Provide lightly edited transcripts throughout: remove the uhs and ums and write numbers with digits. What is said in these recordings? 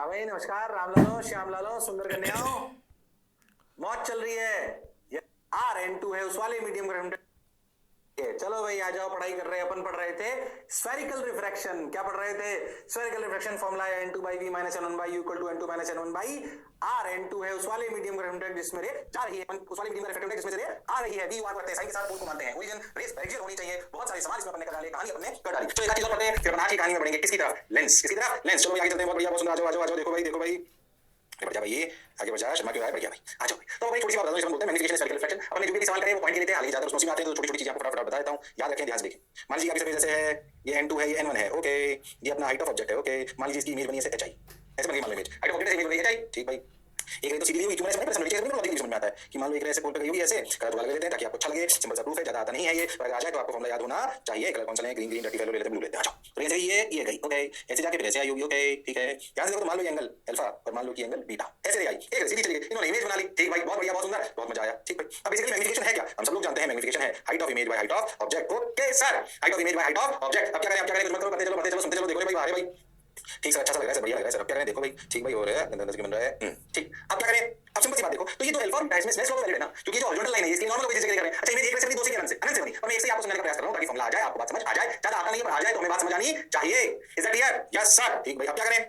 हाँ भाई नमस्कार। राम लालो, श्याम लालो, सुंदर कन्याओं, मौज चल रही है। ये R N2 है, उस वाले मीडियम ग्राउंड। चलो भाई आ जाओ, पढ़ाई कर रहे हैं। अपन पढ़ रहे थे स्फेरिकल रिफ्रैक्शन। क्या पढ़ रहे थे? स्फेरिकल रिफ्रैक्शन फॉर्मूला है N2 by V minus N1 by U equal to N2 minus N1 by R N2 है उस वाले मीडियम का रिफ्रैक्टेड जिसमें रे जा रही है, उस वाले मीडियम का रिफ्रैक्टेड जिसमें से रे आ रही है। V वार करते हैं, साइन के साथ पोल को मानते हैं। ओरिजिन रेस रेडियल होनी चाहिए। बहुत सारे सवाल इसमें अपन ने कर डाले, कहानी अपन ने कर डाली। तो एक चीज और पढ़ते हैं, फिर अपन आज की कहानी में पढ़ेंगे किसकी तरफ? लेंस। किसकी तरफ? लेंस। चलो आगे चलते हैं। बहुत बढ़िया, बहुत सुंदर। आ जाओ आ जाओ आ जाओ। देखो भाई देखो भाई, बढ़िया भाई, ये आगे बढ़ जा। शर्मा क्यों आया? बढ़िया भाई, आ जाओ। तो भाई छोटी सी बात बता दो, इसमें बोलते हैं मैग्नीफिकेशन स्फेरिकल रिफ्रैक्शन। अपने जो भी सवाल करें वो पॉइंट के लिए आगे जाते हैं, उसमें आते हैं तो छोटी छोटी चीजें आपको फटाफट बता देता हूं, याद रखें, ध्यान से देखें। मान लीजिए आपकी जैसे है, ये N2 है, ये N1 है, ओके। ये अपना हाइट ऑफ ऑब्जेक्ट है, ओके। मान लीजिए इसकी इमेज बनी है HI, ऐसे बन गई मान लो image. Height of object image बनी है HI, ठीक भाई। एक तो सीधी हुई, क्यों ऐसे बने? समझ लॉजिक समझ में आता है कि मान लो एक ऐसे पोल पे गई हुई ऐसे, कलर तो लगा देते हैं ताकि आपको अच्छा लगे। सिंपल सा प्रूफ है, ज्यादा आता नहीं है ये, पर आ जाए तो आपको फॉर्मूला याद होना चाहिए। कलर कौन सा लें? ग्रीन ग्रीन, रटी फेलो ले लेते हैं, ब्लू लेते हैं। अच्छा, तो ऐसे ये गई, ओके। ऐसे जाके फिर ऐसे आई होगी, ओके, ठीक है। यहां से देखो तो मान लो ये एंगल अल्फा और मान लो कि एंगल बीटा, ऐसे आई, एक सीधी चली गई, इन्होंने इमेज बना ली, ठीक भाई, बहुत बढ़िया, बहुत सुंदर, बहुत मजा आया, ठीक भाई। अब बेसिकली मैग्नीफिकेशन है क्या? हम सब लोग जानते हैं मैग्नीफिकेशन है height of image by height of object, okay sir. Height of image by height of object. अब क्या करें? अब क्या करें? मत करो, बढ़ते चलो सुनते चलो, देखो भाई, आ रहे भाई, ठीक सर, अच्छा सा लग रहा है सर, बढ़िया लग रहा है सर। अब क्या करें? देखो भाई, ठीक भाई, हो रहा है, गंदा गंदा बन रहा है, ठीक। अब क्या करें? अब सिंपल सी बात देखो, तो ये जो अल्फा और बीटा इसमें स्लेश लॉ वैलिड है ना, क्योंकि जो हॉरिजॉन्टल लाइन है इसकी नॉर्मल वैल्यू से करें। अच्छा, इमेज एक से बनी, दो से अनंत से, अनंत से बनी, और मैं एक से आपको समझाने का प्रयास कर रहा हूं ताकि फॉर्मूला आ जाए, आपको बात समझ आ जाए। ज्यादा आता नहीं है पर आ जाए तो हमें बात समझ आनी चाहिए। Is that clear? Yes sir, ठीक भाई। अब क्या करें?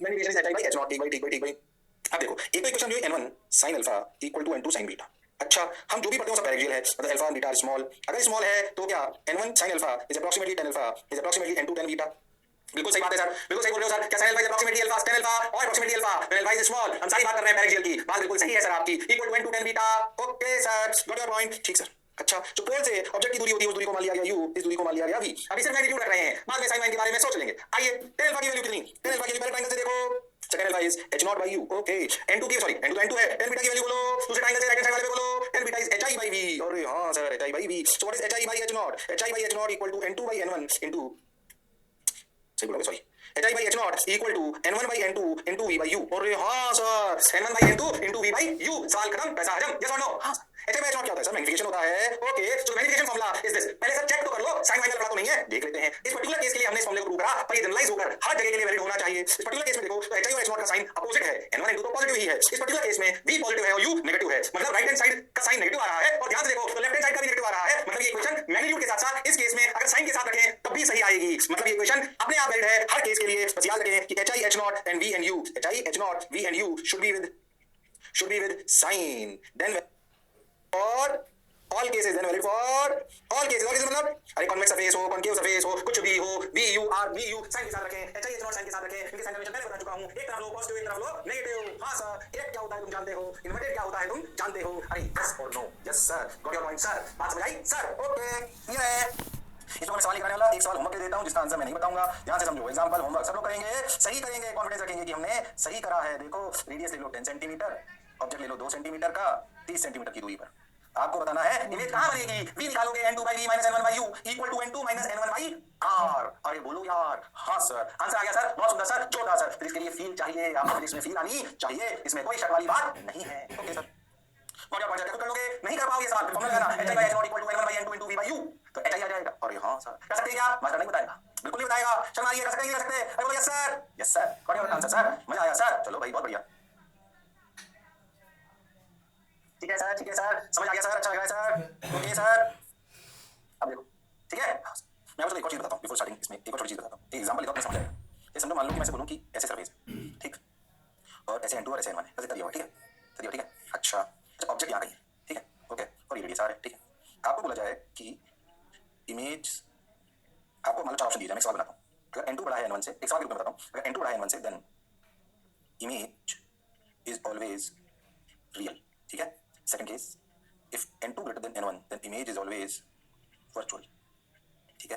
Magnification is HI by H0, ठीक भाई, ठीक भाई, ठीक भाई। अब देखो, एक तो इक्वेशन जो है N1 sin alpha equal to N2 sin beta. अच्छा, हम जो भी पढ़ते हैं वो सब पैरेलल है, मतलब अल्फा और बीटा स्मॉल। अगर स्मॉल है तो क्या N1 sin alpha is approximately tan alpha is approximately N2 tan beta. बिल्कुल सही बात है सर, बिल्कुल सही बोल रहे हो सर। क्या sin alpha is approximately alpha tan alpha और approximately alpha when alpha is small. हम सारी बात कर रहे हैं पैरेलल की, बात बिल्कुल सही है सर आपकी। Equal to N2 tan beta, okay sir, got your point, ठीक सर। अच्छा, जो पोल से ऑब्जेक्ट की दूरी होती है उस दूरी को मान लिया गया u, इस दूरी को मान लिया गया v। अभी सिर्फ मैग्नीट्यूड रख रहे हैं, बाद में sin लाइन के बारे में सोच लेंगे। आइए, tan अल्फा की वैल्यू कितनी? tan अल्फा की पहले ट्रायंगल से देखो, second alpha is H0 by u, okay. N2 की, सॉरी, N2 तो N2 है, tan बीटा की वैल्यू बोलो, दूसरे ट्रायंगल से राइट हैंड साइड वाले पे बोलो, tan beta is HI by v। अरे हां sir, HI by v। So what is HI by H0? HI by H0 equal to N2 by N1 into, सही बोला, sorry, HI by H0 equal to N1 by N2 into V by U। अरे हां sir, N1 by N2 into V by U। सवाल खत्म, पैसा हजम, yes और no? हां सर। HI by H0 क्या होता है सर? मैग्नीफिकेशन होता है, ओके। तो मैग्नीफिकेशन फार्मूला इज दिस। पहले सर चेक तो कर लो, साइन वाइन वाला तो नहीं है, देख लेते हैं। इस पर्टिकुलर केस के लिए हमने इस फार्मूले को प्रूव करा, पर ये जनरलाइज होकर हर जगह के लिए वैलिड होना चाहिए। इस पर्टिकुलर केस में देखो तो HI और H0 का साइन अपोजिट है, N1 N2 तो पॉजिटिव ही है। इस पर्टिकुलर केस में V पॉजिटिव है और U नेगेटिव है, मतलब राइट हैंड साइड का साइन नेगेटिव आ रहा है, और ध्यान से देखो तो लेफ्ट हैंड साइड का भी नेगेटिव आ रहा है। मतलब ये इक्वेशन मैग्नीट्यूड के साथ-साथ इस केस में अगर साइन के साथ रखें तब भी सही आएगी। मतलब ये इक्वेशन अपने आप वैलिड है हर केस के लिए। बस याद रखें कि HI H0 and V and U, HI H0 V and U should be with sign, then for all cases, then valid for all cases। all cases मतलब अरे कॉन्वेक्स सरफेस हो, कॉनकेव सरफेस हो, कुछ भी हो, V U R V U sign के साथ रखें, HI H0 साइन के साथ रखें। इनके साइन कन्वेंशन पहले बता चुका हूं, एक तरफ लो पॉजिटिव, एक तरफ लो नेगेटिव। हां सर, एक क्या होता है तुम जानते हो, इन्वर्टेड क्या होता है तुम जानते हो? अरे यस और no? Yes sir, got your point sir, बात समझ आई सर? ओके, ये है। इसमें मैं सवाल नहीं कराने वाला, एक सवाल होमवर्क के देता हूं जिसका आंसर मैं नहीं बताऊंगा, ध्यान से समझो। एग्जांपल होमवर्क सब लोग करेंगे, सही करेंगे, कॉन्फिडेंस रखेंगे कि हमने सही करा है। देखो, रेडियस ले लो 10 सेंटीमीटर, ऑब्जेक्ट ले लो 2 सेंटीमीटर का, 30 सेंटीमीटर की दूरी पर आपको बताना है इमेज कहां बनेगी। v निकालोगे N2 by V minus N1 by U equal to N2 minus N1 by R। अरे बोलो यार, हाँ सर, आंसर आ गया सर, बहुत सुंदर सर, जोरदार सर। फिर इसके लिए फील चाहिए, आपको फिजिक्स में फील आनी चाहिए, इसमें कोई शक वाली बात नहीं है, ओके सर। और क्या पॉइंट कर लोगे? नहीं कर पाओगे सवाल, फॉर्मूला लगाना HI by H0 equal to N1 by N2 into V by U, तो HI आ जाएगा। अरे हाँ सर, कर सकते हैं क्या? मास्टर नहीं बताएगा, बिल्कुल नहीं बताएगा, शर्मा ये कर सकते हैं, कर सकते हैं। अरे बोलो yes sir, yes sir, got your answer sir, मजा आया सर, चलो भाई, बहुत बढ़िया, ठीक है सर, ठीक है सर, समझ आ गया सर, अच्छा लग रहा है सर, ओके सर। अब देखो, ठीक है, मैं आपको एक और चीज बताता हूँ बिफोर स्टार्टिंग। इसमें एक और छोटी चीज बताता हूँ, एक एग्जांपल लेता हूँ, समझ आएगा। ये समझो, मान लो कि मैं से बोलूँ कि ऐसे सरफेस है, ठीक, और ऐसे N2 और ऐसे N1 है, बस इतना दिया हुआ, ठीक है, इतना दिया, ठीक है। अच्छा, ऑब्जेक्ट यहाँ कहीं है, ठीक है, ओके, और ये रेडियस R है, ठीक है। आपको बोला जाए कि इमेज, आपको मतलब 4 ऑप्शन दिए जाए, मैं एक सवाल बनाता हूँ। अगर N2 बड़ा है N1 से, एक सवाल के रूप में बताता हूँ, अगर N2 बड़ा है N1 से, then image is always real, ठीक है। Second case, if N2 greater than N1 then image is always virtual, ठीक है।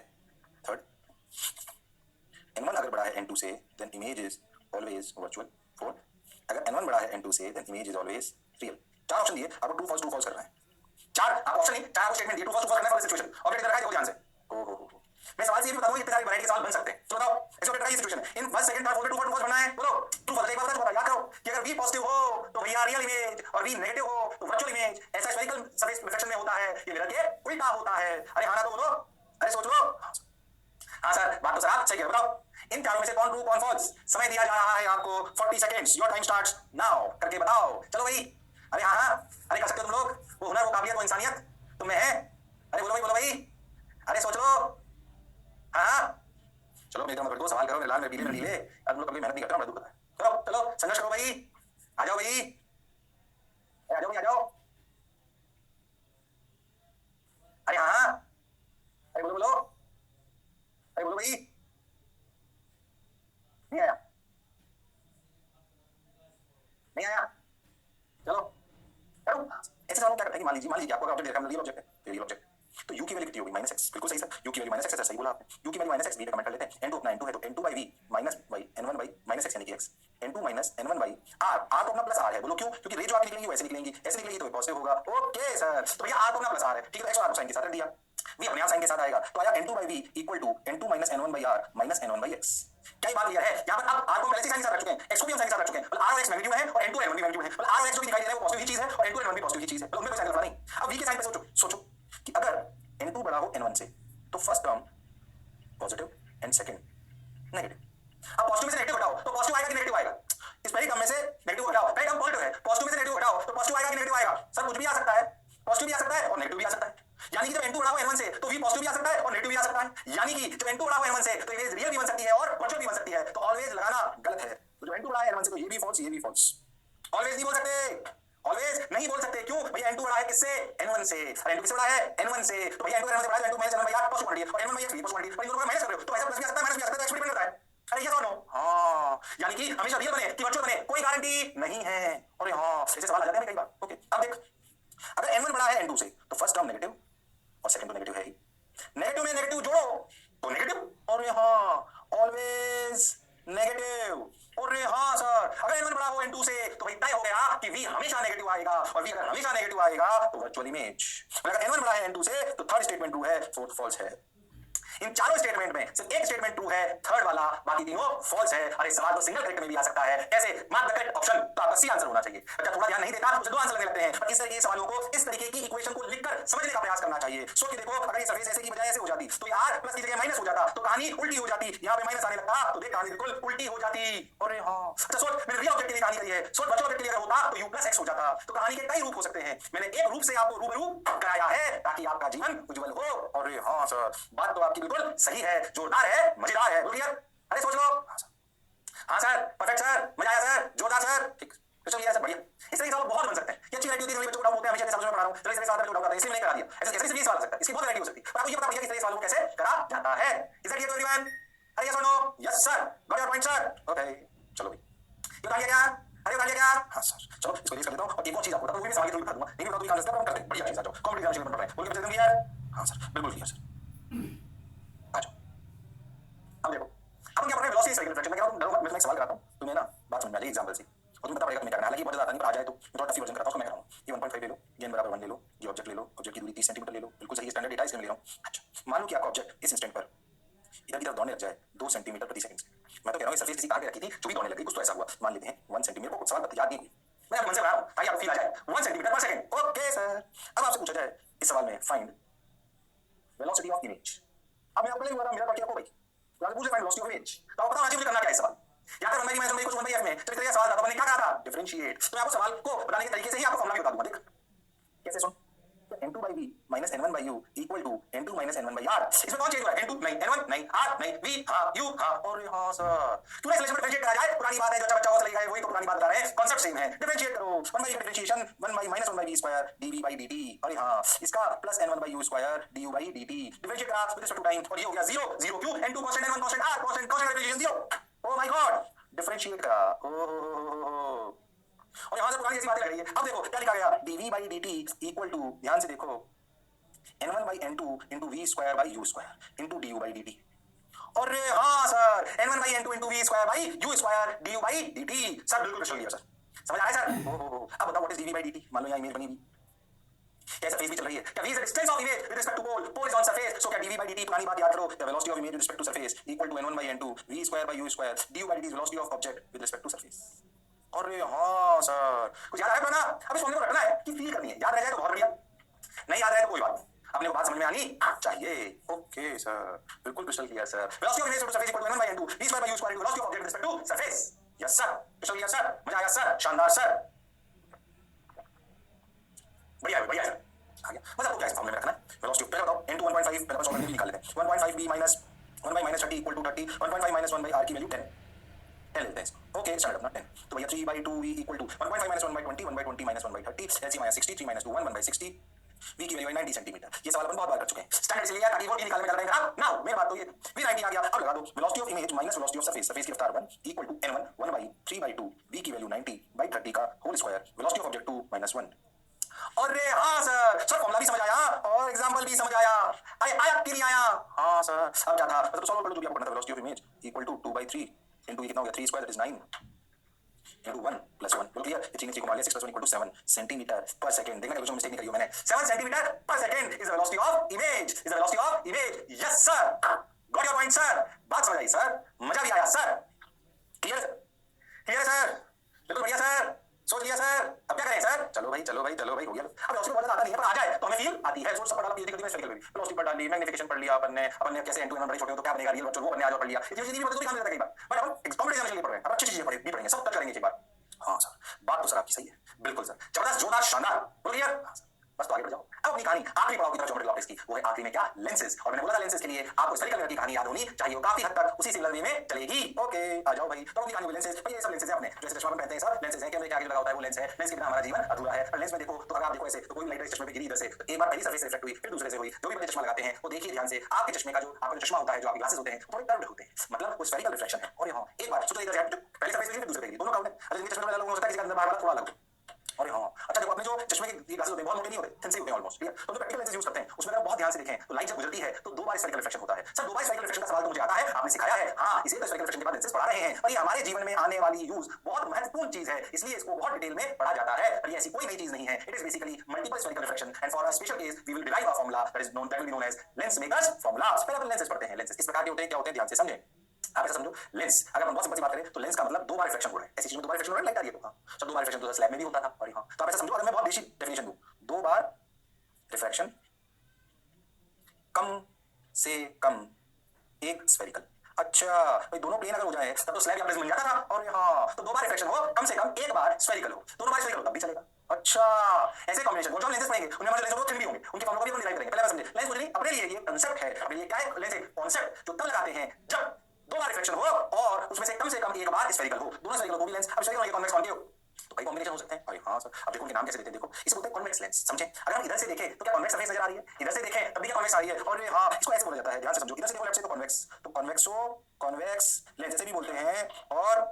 थर्ड, N1 अगर बड़ा है N2 से then image is always virtual। Fourth, अगर N1 बड़ा है N2 से then image is always real। 4 option दिए, आपको ट्रू फॉल्स करना है। 4 आप ऑप्शन नहीं, 4 स्टेटमेंट दिए, ट्रू फॉल्स करना है फॉर सिचुएशन। ऑब्जेक्ट इधर है, देखो ध्यान से। ओ मैं सवाल से ये भी बताऊं, इतने सारे वैरायटी के सवाल बन सकते हैं, तो बताओ ऐसे ऑब्जेक्ट का ये situation in first second third fourth, true false बनना है, बोलो ट्रू फॉल्स। एक बार बता, याद करो कि अगर V पॉजिटिव हो तो भैया रियल इमेज, और V नेगेटिव हो तो वर्चुअल इमेज। ऐसा स्फेरिकल सरफेस रिफ्लेक्शन में होता है, ये मिरर के उल्टा होता है। अरे हाँ ना, तो बोलो, अरे सोच लो। हाँ सर, बात तो सर आप सही कह रहे हो, बताओ इन चारों में से कौन ट्रू कौन फॉल्स? समय दिया जा रहा है आपको 40 seconds. Your time starts now. करके बताओ। चलो भाई। अरे हाँ हाँ, अरे कर सकते हो तुम लोग। वो हुनर, वो काबिलियत, वो इंसानियत तुम में है। अरे बोलो भाई, बोलो भाई। अरे सोच लो। हाँ हाँ, चलो मेरे मत दो, सवाल करो। मेरे लाल, मेरे पीले, मेरे नीले। अब लोग कभी मेहनत नहीं करते, मैं दुख होता है। चलो चलो संघर्ष करो भाई। आ जाओ भाई, आ जाओ भाई, आ जाओ। अरे हाँ हाँ, अरे बोलो बोलो, अरे बोलो भाई। नहीं आया, नहीं आया। चलो करो। ऐसे सवालों क्या करते हैं कि मान लीजिए आपको ऑब्जेक्ट देखा, रियल ऑब्जेक्ट है, रियल ऑब्जेक्ट। तो u की वैल्यू कितनी होगी? -x। बिल्कुल सही सर, u की वैल्यू -x है। सही बोला आपने। u की वैल्यू -x b पे कमेंट कर लेते हैं। n2 अपना n2 है, तो n2 by v minus y n1 by -x यानी कि x। n2 minus n1 by r। r तो अपना प्लस r है। बोलो क्यों? क्योंकि रे जो आपकी निकलेंगी वैसे निकलेंगी, ऐसे निकलेगी तो पॉजिटिव होगा। ओके सर, तो भैया r तो अपना प्लस r है, ठीक है। x और r को साइन के साथ रख दिया, v अपने आप साइन के साथ आएगा, तो आया n2 by v equal to n2 minus n1 by r minus n1 by x। क्या बात क्लियर है? यहाँ पर अब r को पहले से साइन के साथ रख चुके हैं, x को भी हम साइन के साथ रख चुके हैं। मतलब r और x नेगेटिव है और n2 और n1 भी नेगेटिव है। मतलब r और x जो भी दिखाई दे रहा है वो पॉजिटिव ही चीज है और n2 और n1 भी पॉजिटिव ही चीज है। मतलब उनमें कोई साइन करना नहीं। अब v के साइन पे सोचो, सोचो कि अगर n2 बड़ा हो n1 से तो first term positive and second negative. अब पॉजिटिव में से नेगेटिव हटाओ तो पॉजिटिव आएगा कि नेगेटिव आएगा? इस पहली टर्म में से नेगेटिव हटाओ, पहली टर्म पॉजिटिव है, पॉजिटिव में से नेगेटिव हटाओ तो पॉजिटिव आएगा कि नेगेटिव आएगा? सर कुछ भी आ सकता है, पॉजिटिव भी आ सकता है और नेगेटिव भी आ सकता है। यानी कि जब n2 बड़ा हो n1 से तो v पॉजिटिव भी आ सकता है और नेगेटिव भी आ सकता है। यानी कि जब n2 बड़ा हो n1 से तो इमेज रियल भी बन सकती है और वर्चुअल भी बन सकती है। तो ऑलवेज लगाना गलत है। तो जब n2 बड़ा है n1 से तो ये भी फॉल्स, ये भी फॉल्स। ऑलवेज नहीं बोल सकते, ऑलवेज नहीं बोल सकते। क्यों भैया? n2 बड़ा है किससे? n1 से। और n2 किससे बड़ा है? n1 से। तो भैया n2 n1 से बड़ा है तो n2 minus n1 by r positive quantity है और n1 by x भी पॉजिटिव क्वांटिटी। पर इन दोनों को माइनस कर रहे हो तो ऐसा प्लस भी आ सकता है, माइनस भी आ सकता है, तो एक्स डिपेंड करता है। अरे यस और नो? हाँ, यानी कि हमेशा रियल बने कि वर्चुअल बने कोई गारंटी नहीं है। अरे हाँ, ऐसे सवाल आ जाते हैं कई बार। ओके, अब देख, अगर n1 बड़ा है n2 से तो फर्स्ट टर्म नेगेटिव और सेकंड तो नेगेटिव है ही। नेगेटिव में नेगेटिव जोड़ो तो नेगेटिव। और हाँ, ऑलवेज नेगेटिव। और हाँ सर, अगर n1 बड़ा हो n2 से तो भाई तय हो गया कि v हमेशा नेगेटिव आएगा और v अगर हमेशा नेगेटिव आएगा तो वर्चुअल इमेज। अगर n1 बड़ा है n2 से तो थर्ड स्टेटमेंट ट्रू है, फोर्थ फॉल्स है। इन चारों स्टेटमेंट में सिर्फ एक स्टेटमेंट ट्रू है, थर्ड वाला, बाकी तीनों फॉल्स है। अरे सवाल तो सिंगल करेक्ट में भी आ सकता है। कैसे? Mark the correct option. तो आपका सी आंसर होना चाहिए। बच्चा थोड़ा ध्यान नहीं देता उसे दो आंसर लगने लगते हैं। पर इस तरीके के सवालों को, इस तरीके की इक्वेशन को लिखकर समझने का प्रयास करना चाहिए। सोच के देखो, अगर ये सरफेस ऐसे की बजाय ऐसे हो जाती तो यार प्लस की जगह माइनस हो जाता तो कहानी उल्टी हो जाती। यहाँ पे माइनस आने लगता तो देख कहानी बिल्कुल उल्टी हो जाती। अरे हाँ, अच्छा सोच, मैंने रियल ऑब्जेक्ट के लिए कहानी करी है, सोच वर्चुअल ऑब्जेक्ट के लिए अगर होता तो u प्लस x हो जाता। तो कहानी के कई रूप हो सकते हैं। मैंने एक रूप से आपको रूबरू कराया है ताकि आपका जीवन उज्जवल हो। अरे हाँ सर, बात तो आपकी बिल्कुल सही है, जोरदार है, मजेदार है। बोलिए, अरे सोच लो। हाँ सर, परफेक्ट सर, मजा आया सर, जोरदार सर। ठीक, तो चलिए सर, बढ़िया। इस तरह के सवाल बहुत बन सकते हैं। ये अच्छी वैरायटी होती है, बच्चों को डाउट होते हैं, हमेशा सवाल पढ़ा रहा हूँ, चलो इस तरह सवाल डाउट आता है इसलिए मैंने करा दिया। ऐसे ऐसे भी सवाल आ सकता है, इसकी बहुत वैरायटी हो सकती है। पर आपको ये पता भैया कि इस तरह के सवालों को कैसे करा जाता है। Is that clear to everyone? अरे यस और no? Yes sir, got your point sir. Okay, चलो भाई, ये बता दिया क्या? अरे बता दिया क्या? हाँ सर, चलो इसको रीच कर देता हूँ और एक और चीज आपको बता दूं, वो भी मैं सवाल के थ्रू बता दूंगा। नहीं बता दूं, काम करते हैं, बढ़िया चीज आ जाओ, कॉमेडी डांस पढ़ रहे हैं, बोल के बता दूंगी यार। हाँ सर, बिल्कुल क्लियर सर, आ जाओ। अब देखो, अब क्या पढ़ रहे हैं? Velocity circle fraction. मैं कह रहा हूं डरो मत, मैं एक सवाल कराता हूं तुम्हें ना, बात समझ में आ जाएगी एग्जांपल से और तुम्हें पता पड़ेगा तुम्हें क्या करना है। हालांकि बहुत ज्यादा आता नहीं, पर आ जाए तो मैं थोड़ा टफ वर्जन कराता हूं। उसको मैं कह रहा हूं ये 1.5 ले लो, ये n बराबर 1 ले लो, ये ऑब्जेक्ट ले लो, ऑब्जेक्ट की दूरी 30 सेंटीमीटर ले लो, बिल्कुल सही स्टैंडर्ड डेटा इसलिए ले रहा हूं। अच्छा, मान लो कि आपका ऑब्जेक्ट इस इंस्टेंट पर इधर की तरफ दौड़ने लग जाए 2 सेंटीमीटर प्रति सेकंड। मैं तो कह रहा हूं ये सरफेस किसी कार पे रखी थी जो भी दौड़ने लग गई, कुछ तो ऐसा हुआ। मान लेते हैं 1 सेंटीमीटर, को सवाल याद नहीं हुई, मैं आपको मन से बता रहा हूं ताकि आपको फील आ जाए। 1 सेंटीमीटर पर सेकंड। ओके सर, अब आपसे पूछा जाए इस सवाल में फाइंड वेलोसिटी ऑफ इमेज। अब मैं आपको नहीं बोल रहा, मेरा पढ़ के आपको भाई तो आप पूछे फाइंड वेलोसिटी ऑफ इमेज, तो आपको पता होना चाहिए मुझे करना क्या है इस सवाल। या तो 1 माइनस 1 कुछ 1 f में तो इस तरह का सवाल था, तो मैंने क्या कहा था? डिफरेंशिएट। तो मैं आपको सवाल को बताने के तरीके से ही आपको फॉर्मूला भी बता दूंगा। देख कैसे, सुन, n2 by v minus n1 by u equal to n2 minus n1 by r। इसमें कौन चेंज हुआ है? n2 नहीं, n1 नहीं, r नहीं, v हां, u हां। और हां सर, क्यों इक्वेशन में डिफरेंशिएट करा जाए? पुरानी बात है, जो बच्चा को लगेगा वही तो पुरानी बात बता रहे हैं, कांसेप्ट सेम है। डिफरेंशिएट करो, 1 by differentiation 1 by minus 1 by v square dv by dt। अरे हां, इसका plus n1 by u square du by dt। Differentiate करा विद रिस्पेक्ट टू टाइम और ये हो गया 0 0 क्यों? n2 constant, n1 constant, r constant, constant differentiation 0। Oh my God, differentiate करा। ओह, और यहां से पुरानी ऐसी बातें लग रही है। अब देखो क्या लिखा गया? dv by dt equal to, ध्यान से देखो, n1 by n2 into v square by u square into du by dt। और हाँ sir, n1 by n2 into v square by u square du by dt। Sir बिल्कुल question लिया sir, समझ आ रहा है सर? अब बताओ what is dv by dt। मान लो यहाँ इमेज बनी हुई, क्या सरफेस भी चल रही है, क्या v is the distance of image with respect to pole, pole is on surface, so क्या dv by dt, पुरानी बात याद करो, the velocity of image with respect to surface equal to n1 by n2 v square by u square du by dt is velocity of object with respect to surface। अरे हाँ sir, कुछ याद आया ना? अब इस फॉर्मूले को रखना है कि फील करनी है, याद रह जाए तो बहुत बढ़िया, नहीं याद रहे तो कोई बात नहीं। अपने को बात समझ में आनी चाहिए। ओके सर, बिल्कुल crystal clear sir. Velocity of image to surface equal to n1 by n2 v square by u square velocity of object with respect to surface. Yes sir, crystal clear sir, मजा आया sir, शानदार sir, बढ़िया है बढ़िया है। आ गया मतलब क्या है फॉर्मूले में रखना है। वेलोसिटी पहले बताओ n2 1.5 पहले सॉल्व करके निकाल लेते हैं। 1.5 b minus 1 by minus 30 equal to 30, 1.5 minus 1 by r की वैल्यू 10 लेते हैं इसको। ओके स्टैंडर्ड अपना 10 तो भैया 3 by 2 v equal to 1.5 minus 1 by 20, 1 by 20 minus 1 by 30, LCM आया 60, 3 minus 2 1, 1 by 60, v की वैल्यू है 90 सेंटीमीटर। ये सवाल अपन बहुत बार कर चुके हैं, स्टैंडर्ड इसलिए ताकि वो निकालने में ज्यादा टाइम खराब ना हो। मेरी बात तो ये v 90 आ गया, अब लगा दो velocity of image minus velocity of surface, surface की रफ्तार 1 equal to n1 1 by 3 by 2 v की वैल्यू 90 by 30 का whole square, velocity of object 2 minus 1। अरे हाँ सर, सर फॉर्मूला भी समझ आया और एग्जांपल भी समझ आया। अरे आया कि नहीं आया? हाँ सर, अब क्या था मतलब सॉल्व कर लो जो भी आपको करना था। Velocity of image equal to 2 by 3 into कितना हो गया 3 square that is 9 into 1 plus 1 बोल क्लियर। 3 को मार लिया 6 plus 1 equal to 7 सेंटीमीटर पर सेकंड। देखना कैलकुलेशन मिस्टेक नहीं करी हो मैंने। 7 सेंटीमीटर पर second is the velocity of image, is the velocity of image. Yes sir, got your point sir, बात समझ आई सर, मजा भी आया सर। क्लियर क्लियर सर, बिल्कुल बढ़िया सर, सोच लिया सर। अब क्या करें सर? चलो भाई चलो भाई चलो भाई हो गया। अब वेलोसिटी पढ़ना आता नहीं है पर आ जाए तो हमें फील आती है। सोच सब पढ़ा ला पीएचडी करती है स्फेरिकल भी वेलोसिटी पढ़ डाली, मैग्नीफिकेशन पढ़ लिया अपन ने कैसे n2 n1 बड़े छोटे हो तो क्या बनेगा रियल बच्चों वो बनने आज और पढ़ लिया। ये चीजें नहीं पता तो भी काम देता कई बार, बट अपन कॉम्पिटिशन के लिए पढ़ रहे हैं, अब अच्छी चीजें पढ़ेंगे सब टच करेंगे एक बार। हाँ सर, बात तो सर आपकी सही है, बिल्कुल सर, जबरदस्त जोरदार शानदार, बोल क्लियर। हाँ सर, बस तो आगे बढ़ जाओ। अब अपनी कहानी आखिरी पड़ाव की तरफ ज्योमेट्री लॉ की, वो है आखिरी में क्या लेंसेज। और मैंने बोला था लेंसेज के लिए आपको स्फेरिकल मिरर की कहानी याद होनी चाहिए, वो काफी हद तक उसी सिमिलर वे में चलेगी। ओके आ जाओ भाई, तो अपनी कहानी में लेंसेज, भाई ये सब लेंसेज है अपने जैसे चश्मा पहनते हैं सब लेंसेज हैं, कैमरे के आगे लगा होता है वो लेंस है। लेंस के बिना हमारा जीवन अधूरा है। और लेंस में देखो तो अगर आप देखो ऐसे तो कोई भी लाइट चश्मे पे गिरी इधर से तो एक बार पहली सरफेस रिफ्लेक्ट हुई फिर दूसरे से हुई। जो भी बच्चे चश्मा लगाते हैं वो देखिए ध्यान से, आपके चश्मे का जो आपका चश्मा होता है, जो आपके ग्लासेस होते हैं थोड़े कर्व्ड होते हैं, मतलब वो स्फेरिकल रिफ्लेक्शन है। और यहाँ एक बार सोचो इधर पहली सरफेस फिर दूसरे पे गिरी, दोनों कर्व्ड है। अरे चश्मे में अलग हो सकता है, किसी का अंदर बाहर थोड़ा अलग। और हाँ अच्छा देखो, अपने जो चश्मे के ग्लासेस होते हैं बहुत मोटे नहीं होते, थिन से होते हैं ऑलमोस्ट, ठीक है। तो जो प्रैक्टिकल लेंसेज यूज करते हैं उसमें अगर बहुत ध्यान से देखें तो लाइट जब गुजरती है तो दो बार स्फेरिकल रिफ्लेक्शन होता है। सर दो बार स्फेरिकल रिफ्लेक्शन का सवाल तो मुझे आता है, आपने सिखाया है, हाँ इसीलिए तो स्फेरिकल रिफ्लेक्शन के बाद लेंसेज पढ़ा रहे हैं। और ये हमारे जीवन में आने वाली यूज बहुत महत्वपूर्ण चीज है, इसलिए इसको बहुत डिटेल में पढ़ा जाता है। और ये ऐसी कोई नई चीज नहीं है, it is basically multiple spherical reflection and for a special case we will derive a formula that is known, that will be known as lens makers formula. पहले अपन लेंसेज पढ़ते हैं। लेंसेज किस प्रकार के होते हैं, क्या होते हैं, ध्यान से समझें। आप ऐसा समझो, लेंस अगर हम बहुत सिंपल सी बात करें तो लेंस का मतलब दो बार रिफ्लेक्शन हो रहा है। ऐसी चीज में दो बार रिफ्लेक्शन हो रहा है, लाइट आ रही है तो हाँ, तो दो बार रिफ्लेक्शन तो स्लैब में भी होता था। और हाँ तो आप ऐसा समझो, अगर मैं बहुत बेसिक डेफिनेशन दूं, दो बार रिफ्रैक्शन कम से कम एक स्फेरिकल। अच्छा भाई दोनों प्लेन अगर हो जाए तब तो स्लैब या प्रिज्म मिल जाता था। और हाँ तो दो बार रिफ्रैक्शन हो कम से कम एक बार स्फेरिकल हो, दोनों बार स्फेरिकल हो तब भी चलेगा। अच्छा ऐसे कॉम्बिनेशन वो जो हम लेंसेज पढ़ेंगे उनमें हमारे लेंस वो 3D होंगे, उनकी फॉर्मूला भी अपन डिराइव करेंगे। पहले समझे लेंस मुझे नहीं, अपने लिए ये कांसेप्ट है, अपने लिए क्या है लेंस कांसेप्ट जो तब लगाते हैं जब दो बार रिफ्रैक्शन हो और उसमें से कम एक बार स्फेरिकल हो। दोनों स्फेरिकल हो भी लेंस, अब स्फेरिकल कॉन्वेक्स कॉन्केव तो कई कॉम्बिनेशन हो सकते हैं। अरे हाँ सर, अब देखो उनके नाम कैसे देते हैं, देखो इसे बोलते हैं कॉन्वेक्स लेंस। समझे, अगर हम इधर से देखें तो क्या कॉन्वेक्स सरफेस नजर आ रही है, इधर से देखें तब भी क्या कॉन्वेक्स आ रही है। और हाँ इसको ऐसे बोला जाता है, ध्यान से समझो, इधर से देखो लेफ्ट से तो कॉन्वेक्स, तो कॉन्वेक्सो कॉन्वेक्स लेंस ऐसे भी बोलते हैं, और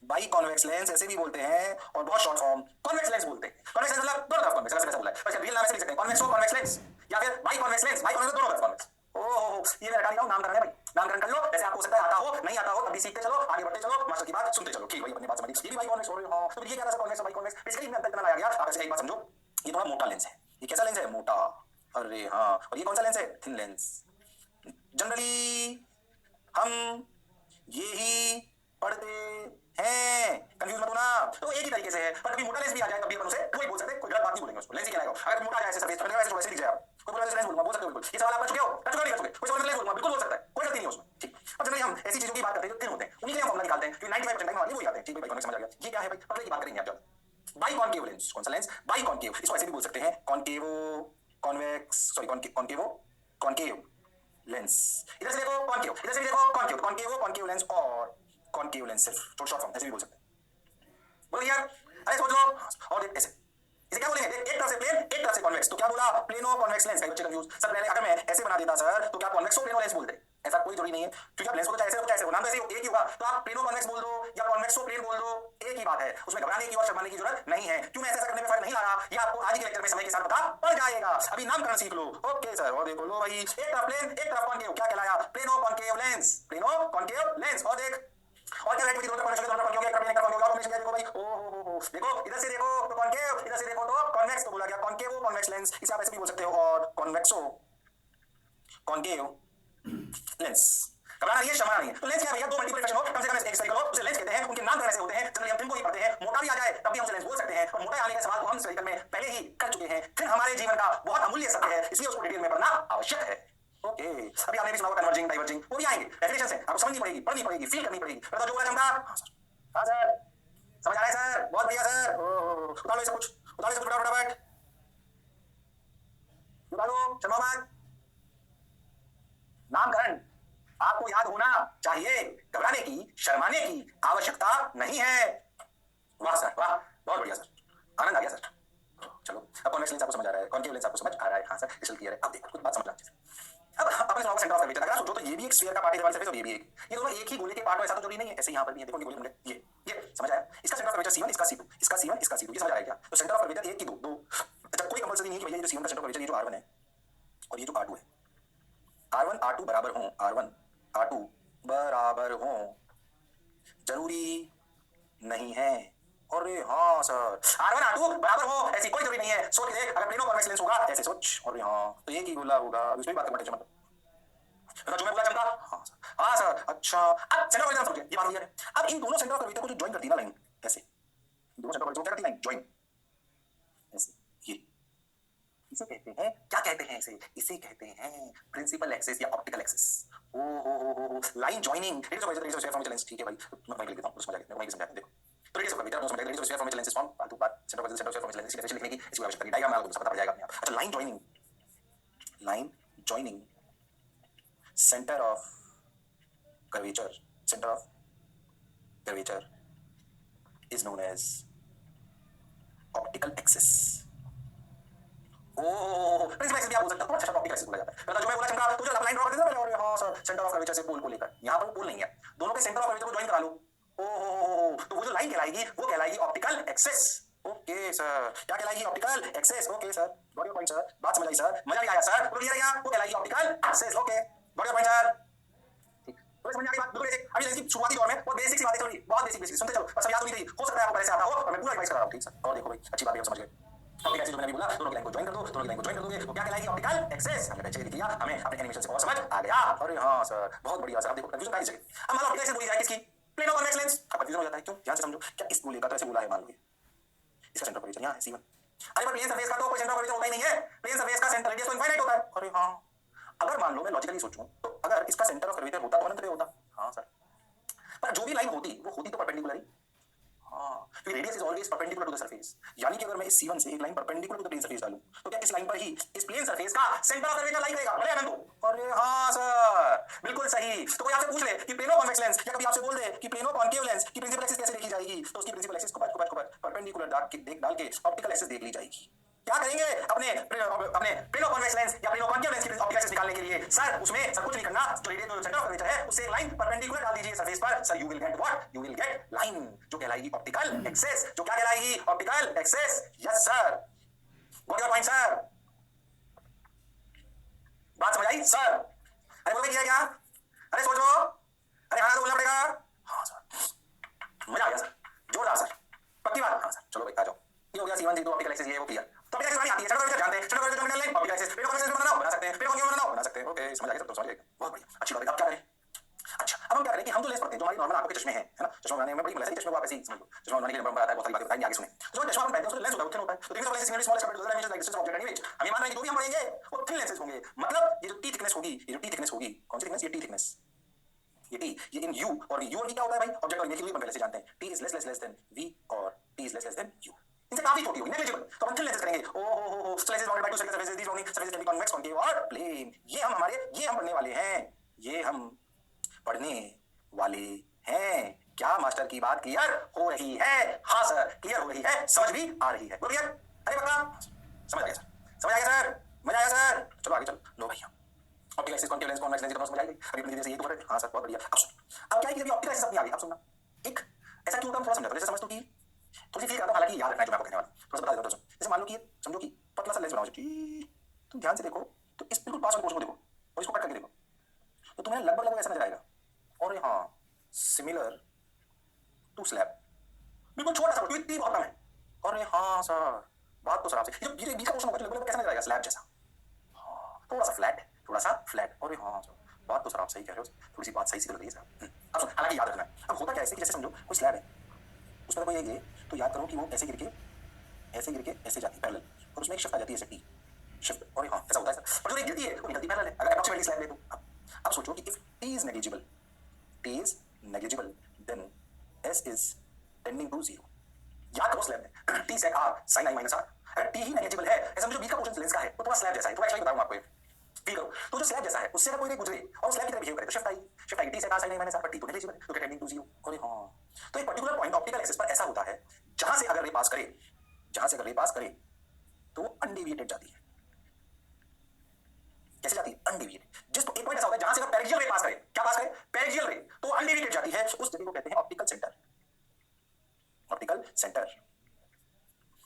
बाई कॉन्वेक्स लेंस ऐसे भी बोलते हैं, और बहुत शॉर्ट फॉर्म कॉन्वेक्स लेंस बोलते हैं। कॉन्वेक्स लेंस मतलब दोनों तरफ कॉन्वेक्स, ऐसा बोला है, पर रियल नाम ऐसे लिख सकते हैं कॉन्वेक्सो कॉन्वेक्स लेंस या फिर by convex lens, by convex दोनों तरफ कॉन्वेक्स। ओहो ये मैं रटा नहीं, नामकरण है भाई, नामकरण कर लो। जैसे आपको हो सकता है आता हो नहीं आता हो, अभी सीखते चलो, आगे बढ़ते चलो, मास्टर की बात सुनते चलो। ठीक भाई अपनी बात समझ, ये भी बाई कॉन्वेक्स हो रही है। हां तो ये क्या था कॉन्वेक्स बाई कॉन्वेक्स, बेसिकली मैं अंदर इतना लाया गया। आप ऐसे एक बात समझो, ये थोड़ा मोटा लेंस है। ये कैसा लेंस है, मोटा। अरे हाँ, और ये कौन सा लेंस है, थिन लेंस। जनरली हम ये ही पढ़ते हैं, कंफ्यूज मत होना। तो एक ही तरीके से है, पर कभी मोटा लेंस भी आ जाए तब भी अपन उसे वही बोल सकते हैं, कोई गलत बात नहीं बोलेंगे उसको। लेंस ही कहलाएगा। अगर मोटा आ जाए सरफेस तो वैसे वैसे दिख जाए, कोई बोला लेंस बोलूंगा, बोल सकते हो बिल्कुल। ये सवाल आप कर चुके हो, कर चुके नहीं कर चुके, कोई सवाल लेंस बोलूंगा बिल्कुल बोल सकता है, कोई गलती नहीं है उसमें। ठीक, और जनरली हम ऐसी चीजों की बात करते हैं जो थिन होते हैं, उन्हीं के लिए हम फॉर्मूला निकालते हैं, क्योंकि 95% टाइम हमारे वही आते हैं। ठीक भाई, कॉन्वेक्स समझ आ गया। ये क्या है भाई, पतले की बात करेंगे आप जब बाई कॉन्केव लेंस। कौन सा लेंस, बाई कॉन्केव, इसको ऐसे भी बोल सकते हैं concavo convex, sorry concavo concave lens. इधर से देखो कॉन्केव, इधर से भी देखो कॉन्केव, कॉन्केवो कॉन्केव लेंस और कॉन्केव लेंस, सिर्फ शॉर्ट फॉर्म ऐसे भी बोल सकते हैं। बोलो यार, अरे सोच लो। और ऐसे इसे क्या बोलेंगे, एक तरफ से प्लेन एक तरफ से कॉन्वेक्स, तो क्या बोला, प्लेनो कॉन्वेक्स लेंस। कई बच्चे कंफ्यूज, सर पहले अगर मैं ऐसे बना देता सर तो क्या कॉन्वेक्सो प्लेनो लेंस बोलते, ऐसा कोई जरूरी नहीं है, क्योंकि आप लेंस को चाहे ऐसे हो, नाम तो ऐसे एक ही होगा। तो आप प्लेनो कॉन्वेक्स बोल दो या कॉन्वेक्सो प्लेन बोल दो, एक ही बात है, उसमें घबराने की और शर्माने की जरूरत नहीं है। क्यों मैं ऐसा करने में फर्क नहीं ला रहा, ये आपको आज के लेक्चर में समय के साथ पता पड़ जाएगा। अभी नामकरण सीख लो। ओके सर, और देखो लो भाई, एक तरफ प्लेन एक तरफ कॉन्केव, क्या कहलाया, plano concave lens, plano concave lens. और देख और क्या रेट दोनों कॉन्वेक्स दोनों कॉन्केव, एक प्लेन का कॉन्केव, कॉम्बिनेशन देखो भाई। ओहो देखो, इधर से देखो तो कॉन्केव, इधर से देखो तो कॉन्वेक्स, तो बोला गया कॉन्केवो कॉन्वेक्स लेंस। इसे आप ऐसे भी बोल सकते हो, और कॉन्वेक्सो कॉन्केव लेंस। घबराना नहीं है, शर्माना नहीं है। तो लेंस क्या है भैया, दो मल्टीपल रिफ्लेक्शन हो, कम से कम एक स्फेरिकल हो, उसे लेंस कहते हैं। उनके नाम ऐसे होते हैं, जनरली हम ट्विन को ही पढ़ते हैं। मोटा भी आ जाए तब भी हम उसे लेंस बोल सकते हैं, और मोटा आने के सवाल को हम स्फेरिकल में पहले ही कर चुके हैं। फिर हमारे जीवन का बहुत अमूल्य सत्य है, इसलिए उसको डिटेल में पढ़ना आवश्यक है। ओके, अभी आपने भी सुना होगा कन्वर्जिंग, डाइवर्जिंग, वो भी आएंगे, डेफिनेशंस हैं, आपको समझनी पड़ेगी, पढ़नी पड़ेगी, फील करनी पड़ेगी। बताओ जो बोला क्षमता। हां सर, हां सर, समझ आ रहा है सर, बहुत बढ़िया सर। उतार लो इसे कुछ, उतार लो इसे फटाफट, उतार लो, शर्मा मत। नामकरण आपको याद होना चाहिए, घबराने की, शर्माने की आवश्यकता नहीं है। वाह सर, वाह, बहुत बढ़िया सर, आनंद आ गया सर। चलो, अब कॉन्वेक्स लेंस आपको समझ आ रहा है, कॉन्केव लेंस आपको समझ आ रहा है। हाँ सर, क्रिस्टल क्लियर है। अब देखो कुछ बात समझ आती है। अब अपने सुनाओ सेंटर ऑफ कर्वेचर, अगर आप सोचो तो ये भी एक स्फीयर का पार्ट है, वाली सरफेस, और ये भी एक, ये दोनों एक ही गोले के पार्ट हो ऐसा तो जरूरी नहीं है। ऐसे यहां पर भी है, देखो गोले मुंडे, ये समझ आया। इसका सेंटर ऑफ कर्वेचर C1, इसका C2, इसका C1, इसका C2, ये समझ आ रहा है क्या? तो सेंटर ऑफ कर्वेचर एक की दो, अच्छा कोई कंपल्सरी नहीं है कि भैया ये जो C1 का सेंटर ऑफ कर्वेचर, ये जो R1 है और ये जो R2 है, R1 R2 बराबर हो, R1 R2 बराबर हो, जरूरी नहीं है। अरे हाँ सर, R1 R2 बराबर हो ऐसी कोई जरूरी नहीं है। सोच के देख, अगर प्लेनो कॉन्वेक्स लेंस होगा ऐसे सोच, अरे हाँ तो एक ही गोला होगा, उसमें बात करना मतलब जो मैं बोला चमका। हाँ सर, हाँ सर, अच्छा अब सेंटर ऑफ कर्वेचर समझिए, ये बात क्लियर है। अब इन दोनों सेंटर ऑफ कर्वेचर को जो ज्वाइन करती है ना लाइन, ऐसे दोनों सेंटर ऑफ कर्वेचर क्या करती है लाइन ज्वाइन, ऐसे ये इसे कहते हैं, क्या कहते हैं इसे? इसे कहते हैं प्रिंसिपल एक्सिस या ऑप्टिकल एक्सिस। ओ हो line joining, it is a radius of sphere from lens. ठीक है भाई, मैं वहीं लिख देता हूं, उसको समझा के मैं समझाता हूं। देखो तो रेडियस ऑफ कर्वेचर समझ radius of sphere from lens form फालतू बात, centre of sphere from lens की लिखने की इसकी आवश्यकता नहीं, डायग्राम में आपको पता पड़ जाएगा अपने आप। अच्छा line joining centre of curvature, centre of curvature is known as optical axis। Principal axis भी आप बोल सकते हो, अच्छा ऑप्टिकल एक्सिस बोला जाता है। मतलब जो मैं बोला चमका, तो जो लाइन ड्रॉ कर देता है, और हां सर सेंटर ऑफ कर्वेचर से पोल को लेकर, यहां पर पोल नहीं है, दोनों के सेंटर ऑफ कर्वेचर को ज्वाइन करा लो। तो वो जो लाइन कहलाएगी वो कहलाएगी ऑप्टिकल एक्सिस। ओके सर, क्या कहलाएगी? Optical axis. Okay sir, got your point sir, बात समझ आई सर, मजा भी आया सर, क्लियर है क्या? वो कहलाएगी optical axis. Okay, got your point sir, तो समझ में आ गई बात बिल्कुल। एक अभी इसकी शुरुआती दौर में बहुत बेसिक सी बातें थोड़ी, बहुत बेसिक सुनते चलो, पर सब याद तो नहीं रही, हो सकता है आपको पहले से आता हो, और मैं पूरा रिवाइज करा रहा हूं। ठीक सर, और देखो भाई अच्छी बात है, हम समझ गए। ऑप्टिकल एक्सिस जो मैंने बोला, दोनों की लाइन को ज्वाइन कर दो, दोनों की लाइन को ज्वाइन कर दोगे तो क्या कहलाएगी? Optical axis. हमने पहले लिख लिया, हमें अपने एनिमेशन से और समझ आ गया। अरे हां सर, बहुत बढ़िया सर। अब देखो कंफ्यूजन काहे जगह, अब मान लो ऑप्टिकल एक्सिस बोली जाए किसकी? Plano convex lens. अब कंफ्यूजन हो जाता है, क्यों? ध्यान से समझो, क्या इस गोले का तो ऐसे बोला है, मान लो इसका सेंटर कर्वेचर यहां है C1। अरे पर प्लेन सरफेस का तो कोई सेंटर कर्वेचर होता ही नहीं है, प्लेन सरफेस का सेंटर रेडियस तो इनफाइनाइट होता है। अरे हां, अगर मान लो मैं लॉजिकली सोचूं तो अगर इसका सेंटर ऑफ कर्वेचर होता तो अनंत पे होता। हां सर, पर जो भी लाइन होती वो होती तो परपेंडिकुलर ही। हाँ, क्योंकि radius is always perpendicular to the surface, यानी कि अगर मैं इस C1 से एक line perpendicular to the plane surface डालूं तो क्या इस लाइन पर ही इस प्लेन सरफेस का सेंटर ऑफ कर्वेचर लाइन रहेगा, भले अनंत हो। अरे हाँ सर, बिल्कुल सही। तो कोई आपसे पूछ ले कि प्लेनो कॉन्वेक्स लेंस, या कभी आपसे बोल दे कि प्लेनो कॉन्केव लेंस की प्रिंसिपल एक्सिस कैसे लिखी जाएगी, तो उसकी प्रिंसिपल एक्सिस को परपेंडिकुलर डाल के ऑप्टिकल एक्सिस देख ली जाएगी। क्या करेंगे अपने प्लेनो कॉन्वेक्स लेंस या प्लेनो कॉन्केव लेंस की ऑप्टिकल एक्सिस निकालने के लिए? सर उसमें सब कुछ नहीं करना, जो रेडियस सेंटर ऑफ कर्वेचर है उससे एक लाइन परपेंडिकुलर डाल दीजिए सरफेस पर। Sir you will get what? You will get line जो कहलाएगी ऑप्टिकल एक्सिस, जो क्या कहलाएगी? Optical axis. Yes sir, what your point sir? बात समझ आई सर? अरे बोल किया क्या? अरे सोच लो, अरे हाँ तो बोलना पड़ेगा। हाँ सर, मजा आ गया सर, जोरदार सर, पक्की बात। हाँ सर, चलो भाई आ जाओ, ये हो गया C1 C2 ऑप्टिकल एक्सिस, ये वो क्लियर। तो ऑप्टिकल एक्सिस आती है, सेंटर कर्वेचर जानते हैं, सेंटर कर्वेचर मिल लें optical axis, plano convex lens बना सकते हैं, प्लेनो कॉन्वेक्स बना सकते हैं। ओके, समझ आ गया सब, तो समझ गए, बहुत बढ़िया, अच्छी बात है। अब क्या करें? अच्छा, अब हम क्या करें कि हम तो लेंस पढ़ते हैं जो हमारी नॉर्मल आंखों के चश्मे हैं, है ना? चश्मा बनाने में बड़ी मजा है, चश्मे को आप ऐसे ही समझ लो, चश्मा बनाने के लिए नंबर आता है, बहुत सारी बातें बताएंगे आगे सुने। जो चश्मा हम पहनते हैं उसका लेंस होता है, वो थिन होता है, तो thickness of lens is smallest compared to other dimensions like distance of object and image. हम ये मान रहे हैं कि जो भी हम पढ़ेंगे वो थिन लेंसेज होंगे, मतलब ये जो टी थिकनेस होगी, ये जो टी थिकनेस होगी, कौन सी थिकनेस? ये टी थिकनेस, ये टी, ये इन यू, और यू और वी क्या होता है भाई? ऑब्जेक्ट और इमेज की दूरी हम पहले से जानते हैं, t is less than v और t is less than u, इनसे काफी छोटी होगी, नेग्लिजिबल, तो हम थिन लेंसेज करेंगे। ओ slices bounded by two circular surfaces, these bounding surfaces can be convex, concave और प्लेन। ये हम पढ़ने वाले हैं, ये हम पढ़ने वाले हैं। क्या मास्टर की बात क्लियर हो रही है? हाँ सर, क्लियर हो रही है, समझ भी आ रही है, क्लियर? अरे पक्का समझ आ गया सर, समझ आ गया सर, मजा आया सर। चलो आगे चलो, लो भैया optical axis, concave lens, convex lens की समझ आ गई अभी अपनी जैसे ये तो कर रहे। हाँ सर, बहुत बढ़िया। अब सुन, अब क्या है कि अभी ऑप्टिकल एक्सिस अपनी आ गई। अब सुनना, एक ऐसा क्यों होता है थोड़ा समझा दो, जैसे समझ तो कि थोड़ी सी फील करता हूं, हालांकि याद रखना है जो मैं आपको कहने वाला हूं, थोड़ा सा बता देता हूं। जैसे मान लो कि समझो कि पतला सा लेंस बनाओ, तुम ध्यान से देखो तो इस बिल्कुल पास वाले पोर्शन को देखो और इसको कट करके देखो, तो तुम्हें लगभग ऐसा नजर आएगा। और हाँ, सिमिलर टू स्लैब, बिल्कुल छोटा सा, इतनी बहुत कम है। अरे हाँ सर, बात तो सर आपसे, ये बीच का पोर्शन होगा तो लगभग कैसा नजर आएगा? स्लैब जैसा, हाँ थोड़ा सा फ्लैट, थोड़ा सा फ्लैट। अरे हाँ सर, बात तो सर आप सही कह रहे हो, थोड़ी सी बात सही सी लग रही है सर। अब हालांकि याद रखना है, अब होता क्या है कि जैसे समझो कोई स्लैब है, उसमें कोई ये तो याद करो कि वो ऐसे गिर के ऐसे जाती है पैरेलल, और उसमें एक शिफ्ट आ जाती है टी शिफ्ट, और हाँ ऐसा होता है सर, पर जो एक गिरती है वो निकलती पैरेलल है अगर अप्रोक्सीमेटली स्लैब ले तो। अब सोचो कि if T is negligible then S is tending to zero. याद करो स्लैब में T sec R sine I minus R, अगर टी ही नेग्लिजिबल है, ऐसा समझो बी का पोर्शन लेंस का है वो थोड़ा स्लैब जैसा है, थोड़ा एक्चुअली बताऊंगा आपको, फील करो तो जो स्लैब जैसा है उससे अगर कोई गुजरे और स्लैब की तरह बिहेव करे तो shift I T sec R sine I minus R, पर टी तो नेग्लिजिबल है तो टेंडिंग टू जीरो। अरे हां, तो एक पर्टिकुलर पॉइंट ऑप्टिकल एक्सिस पर ऐसा होता है जहां से अगर रे पास करे तो अनडेविएटेड जाती है। कैसे जाती है? अनडेविएटेड। जिस एक पॉइंट ऐसा होता है जहां से अगर पेरिजियल रे पास करे, क्या पास करे? पेरिजियल रे, तो अनडेविएटेड जाती है, उस जगह को कहते हैं ऑप्टिकल सेंटर।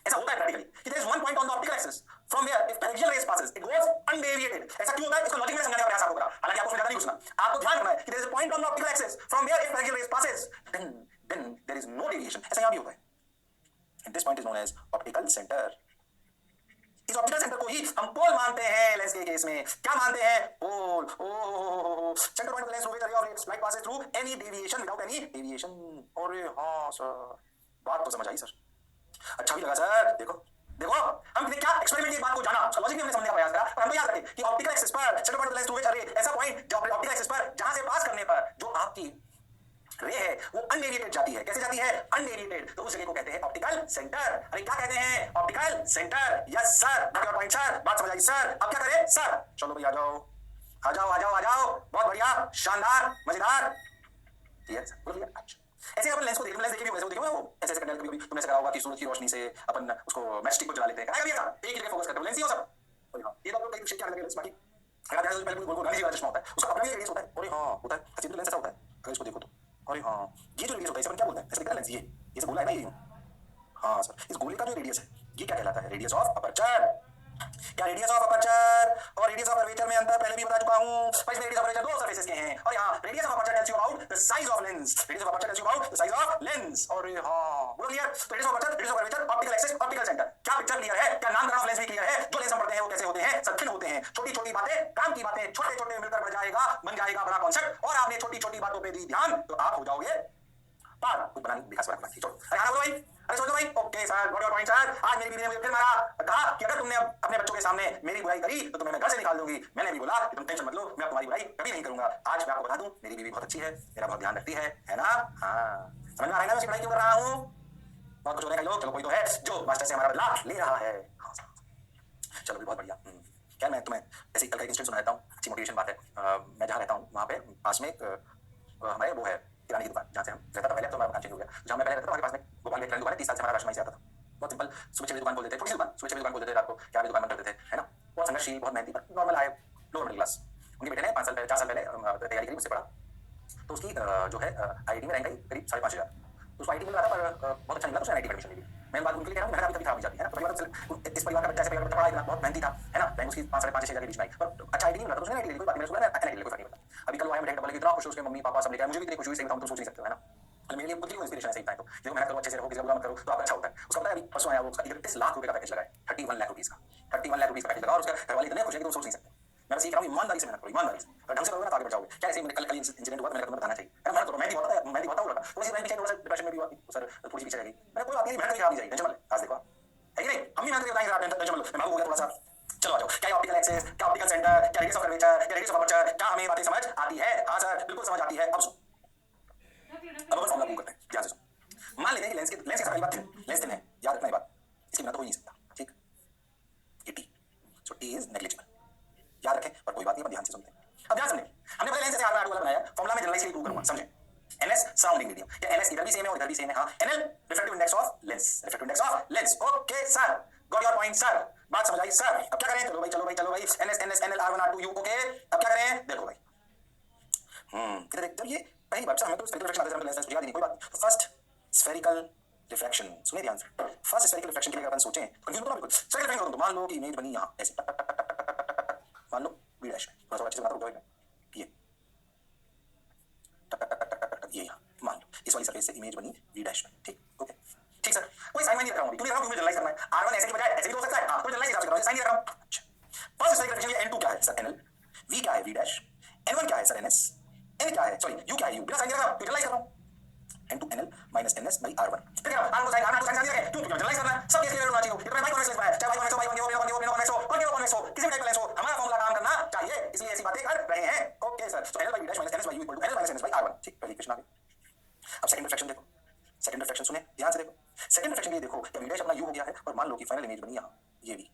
ऐसा होता है प्रैक्टिकली कि there is one point on the optical axis from where if paraxial rays passes it goes undeviated. ऐसा क्यों होता है इसको लॉजिक में समझाने का प्रयास आपको करा, हालांकि आपको समझाना नहीं घुसना, आपको ध्यान रखना है कि there is a point on the optical axis from where if paraxial rays passes then there is no deviation. ऐसा यहां भी होता है, and this point is known as optical centre. इस ऑप्टिकल सेंटर को ही हम पोल मानते हैं लेंस के केस में। क्या मानते हैं? Pole. O centre point of lens through which ray of light passes through any deviation without any deviation. अरे हां सर, बात तो समझ आई सर, अच्छा भी लगा सर। देखो हमने क्या एक्सपेरिमेंट की बात को जाना, उसका लॉजिक भी हमने समझने का प्रयास करा, पर हम तो याद रखें कि ऑप्टिकल एक्सिस पर centre point of lens through which रे, ऐसा पॉइंट जो ऑप्टिकल एक्सिस पर जहां से पास करने पर जो आपकी रे है वो अनडेविएटेड जाती है। कैसे जाती है? अनडेविएटेड, तो उस जगह को कहते हैं ऑप्टिकल सेंटर। अरे क्या कहते हैं? Optical centre. Yes sir, not your point sir, बात समझ आई सर। अब क्या करें सर? चलो भाई आ जाओ, बहुत बढ़िया, शानदार, मजेदार। यस बोलिए। अच्छा ऐसे अपन लेंस को देखें, लेंस देखे भी वैसे देखे वो ऐसे करने कभी तुमने ऐसा करा होगा कि सूरज की रोशनी से अपन उसको मैचस्टिक को जला लेते हैं, कभी ऐसा एक ही जगह फोकस करते हो, लेंस ही हो सब। ये तो कई शेप क्या लगे लेंस, बाकी अगर ध्यान से पहले गोल वाला चश्मा होता है, उसका अपना भी रेडियस होता है। अरे हां होता है, सिंपल लेंस ऐसा होता है अगर इसको देखो तो। अरे हां, ये जो रेडियस होता है इसे अपन क्या बोलते हैं? ऐसे लिखा लेंस, ये से बोला है ना ये। हां सर, इस गोले का जो रेडियस है ये क्या कहलाता है? Radius of aperture. क्या रेडियस ऑफ अपर्चर और रेडियस ऑफ कर्वेचर में अंतर पहले भी बता चुका हूं, पर इसमें रेडियस ऑफ कर्वेचर दो सरफेसेस के हैं, और यहां radius of aperture tells you about the size of lens. Radius of aperture tells you about the size of lens. और हां बोलो क्लियर, तो radius of aperture, radius of curvature, optical axis, optical centre, क्या picture clear है? क्या नामकरण of lens भी clear है? जो लेंस हम पढ़ते हैं वो कैसे होते हैं? सक्षम होते हैं। छोटी-छोटी बातें, काम की बातें छोटे-छोटे मिलकर बन जाएगा बड़ा कॉन्सेप्ट, और आपने छोटी-छोटी बातों पे दी ध्यान तो आप हो जाओगे पार। कुछ बनाने विकास बना चलो। अरे हां बोलो भाई, अरे सोचो भाई। Okay sir, got your point sir. आज मेरी बीवी ने मुझे फिर मारा, कहा कि अगर तुमने अपने बच्चों के सामने मेरी बुराई करी तो तुम्हें मैं घर से निकाल दूंगी। मैंने भी बोला कि तुम टेंशन मत लो, मैं तुम्हारी बुराई कभी नहीं करूंगा। आज मैं आपको बता दूं मेरी बीवी बहुत अच्छी है, मेरा बहुत ध्यान रखती है ना? हां समझ में आ रहा है ना मैं बुराई क्यों कर रहा हूं? बहुत कुछ होने का लोग, चलो कोई तो है जो मास्टर से हमारा बदला ले रहा है। हां चलो भी बहुत बढ़िया। क्या मैं तुम्हें ऐसे कल का इंसिडेंट सुना देता हूं, अच्छी मोटिवेशन बात है। मैं जहां रहता हूं वहां पे पास में हमारे वो है किराने की दुकान, जहाँ से हम रहता था पहले, तो मैं मकान चेंज हो गया, जहाँ मैं पहले रहता था वहाँ के पास में गोपाल की किराने दुकान है। 30 साल से हमारा राशन वहीं से आता था। बहुत सिंपल, सुबह 6 बजे दुकान खोल देते, छोटी सी दुकान, सुबह 6 बजे दुकान खोल देते, रात को 11 बजे दुकान बंद कर देते थे, है ना? बहुत संघर्षशील, बहुत मेहनती, पर नॉर्मल आए, लोअर मिडिल क्लास। उनके बेटे ने 4 साल पहले तैयारी करी, मुझसे पढ़ा, तो उसकी जो है आईआईटी में रैंक आई करीब 5,500। तो उसको आईआईटी मिल रहा था, पर बहुत अच्छा निकला, तो उसने आईआईटी एडमिशन ले ली। मैं बात उनके लिए कह रहा हूँ, मेहनत कभी खराब नहीं जाती है ना। परिवार इस परिवार का बच्चा, ऐसे परिवार का बच्चा पढ़ा, बहुत मेहनती था, है ना? रैंक उसकी 5, 5.5, 6 के बीच में आई, पर अच्छा आईआईटी नहीं मिला, तो उसने आईआईटी ले ली। कोई बात नहीं, मैंने एनआईटी ले ली, कोई फर्क नहीं पड़ता। अभी कल वो आया, मैं डबल की इतना खुश, उसके मम्मी पापा सब लेके आए, मुझे भी इतनी खुशी हुई, सही बताऊं तुम सोच नहीं सकते हो, है ना? मेरे लिए खुद की इंस्पिरेशन है सही टाइम, तो देखो मेहनत करो, अच्छे से रहो, किसी का बुरा मत करो, तो आप अच्छा होता है। उसका पता है अभी परसों आया, वो उसका 31 लाख रुपए का पैकेज लगा है, 31 लाख रुपीस का, 31 लाख रुपीस का पैकेज लगा, और उसका घरवाले इतने खुश है कि तुम सोच नहीं सकते। मैं बस ये कह रहा हूं, ईमानदारी से मेहनत करो, ईमानदारी से, अगर ढंग से करोगे ना तो आगे बढ़ जाओगे। क्या ऐसे ही कल इंसिडेंट हुआ, मैंने तुम्हें बताना चाहिए, है ना? मेहनत करो, मैं भी बहुत लगा, थोड़ी सी पीछे, थोड़ा सा डिप्रेशन में भी हुआ, सर थोड़ी सी पीछे रह गई, मैंने कोई बात नहीं, मेहनत खराब नहीं जाएगी, टेंशन मत ले, आज देखो है कि नहीं, हम भी मेहनत करके बताएंगे, आप टेंशन मत लो, मैं भावुक हो गया थोड़ा सा। चलो आ जाओ, क्या ऑप्टिकल एक्सिस, क्या ऑप्टिकल सेंटर, क्या रेडियस ऑफ कर्वेचर, क्या रेडियस ऑफ अपर्चर, क्या हमें बातें समझ आती है? हां सर बिल्कुल समझ आती है। अब अब अपन फॉर्मूला प्रूव करते हैं, ध्यान से सुनो। मान लेते हैं कि लेंस की पहली बात लेंस थिन है, याद रखना ये बात, इसके बिना तो हो ही नहीं सकता, ठीक? ये T, so T is negligible, याद रखें, पर कोई बात नहीं, पर ध्यान से सुनते हैं। अब ध्यान सुनिए, हमने पहले लेंस से आर वाला बनाया, फॉर्मूला में जनरलाइज के लिए प्रूव करूंगा, समझे? NS सराउंडिंग मीडियम, या NS इधर भी सेम है और इधर भी सेम है। हां NL refractive index of lens, refractive index of lens. Okay sir, got your point sir, बात समझ आई सर। अब क्या करें? चलो भाई NS NL R1 R2 U। Okay अब क्या करें? देखो भाई, इधर जब ये पहली बार हमें तो स्फेरिकल रिफ्रैक्शन आते हैं, लेंस याद ही नहीं, कोई बात। तो फर्स्ट स्फेरिकल रिफ्रैक्शन, सुनिए ध्यान से, फर्स्ट स्फेरिकल रिफ्रैक्शन के लिए अपन सोचें, कंफ्यूज तो ना बिल्कुल, स्फेरिकल रिफ्रैक्शन तो मान लो कि इमेज बनी यहां ऐसे, मान लो बी डैश में, थोड़ा सा अच्छे से बताता हूं, ये ये यहाँ मान लो इस वाली सरफेस से इमेज बनी वी डैश में, ठीक? ओके ठीक सर, कोई साइन नहीं रख रहा हूं, क्यों रहा हूं? क्योंकि जनरलाइज करना है, R1 ऐसे की बजाय ऐसे भी हो सकता है, हां तो जनरलाइज हिसाब से करो, साइन नहीं रख रहा हूं। अच्छा फर्स्ट स्फेरिकल रिफ्रैक्शन ये N2 क्या है सर? NL, V क्या है? V डैश, n1 क्या है सर ns, n क्या है सॉरी u क्या है u, बिना साइन दिया तो जनरलाइज कर रहा हूं n2 nl minus ns by r1 फिर क्या r को साइन r को साइन दिया क्यों जनरलाइज करना है, सब केस क्लियर होना चाहिए। ये तो मैं बाई कॉन्वेक्स में है, चाहे बाई कॉन्वेक्स हो, बाई कॉन्वेक्स हो, कॉन्वेक्स हो, किसी भी टाइप का लेंस हो, हमारा फार्मूला काम करना चाहिए, इसलिए ऐसी बातें कर रहे हैं। Okay sir, so nl by v dash minus ns by u equal to nl minus ns by r1। ठीक, पहली इक्वेशन आ गई। अब सेकंड रिफ्लेक्शन देखो, सेकंड रिफ्लेक्शन सुने ध्यान से देखो, सेकंड रिफ्लेक्शन के लिए देखो कि v dash अपना u हो गया है और मान लो कि फाइनल इमेज बनी यहाँ ये भी,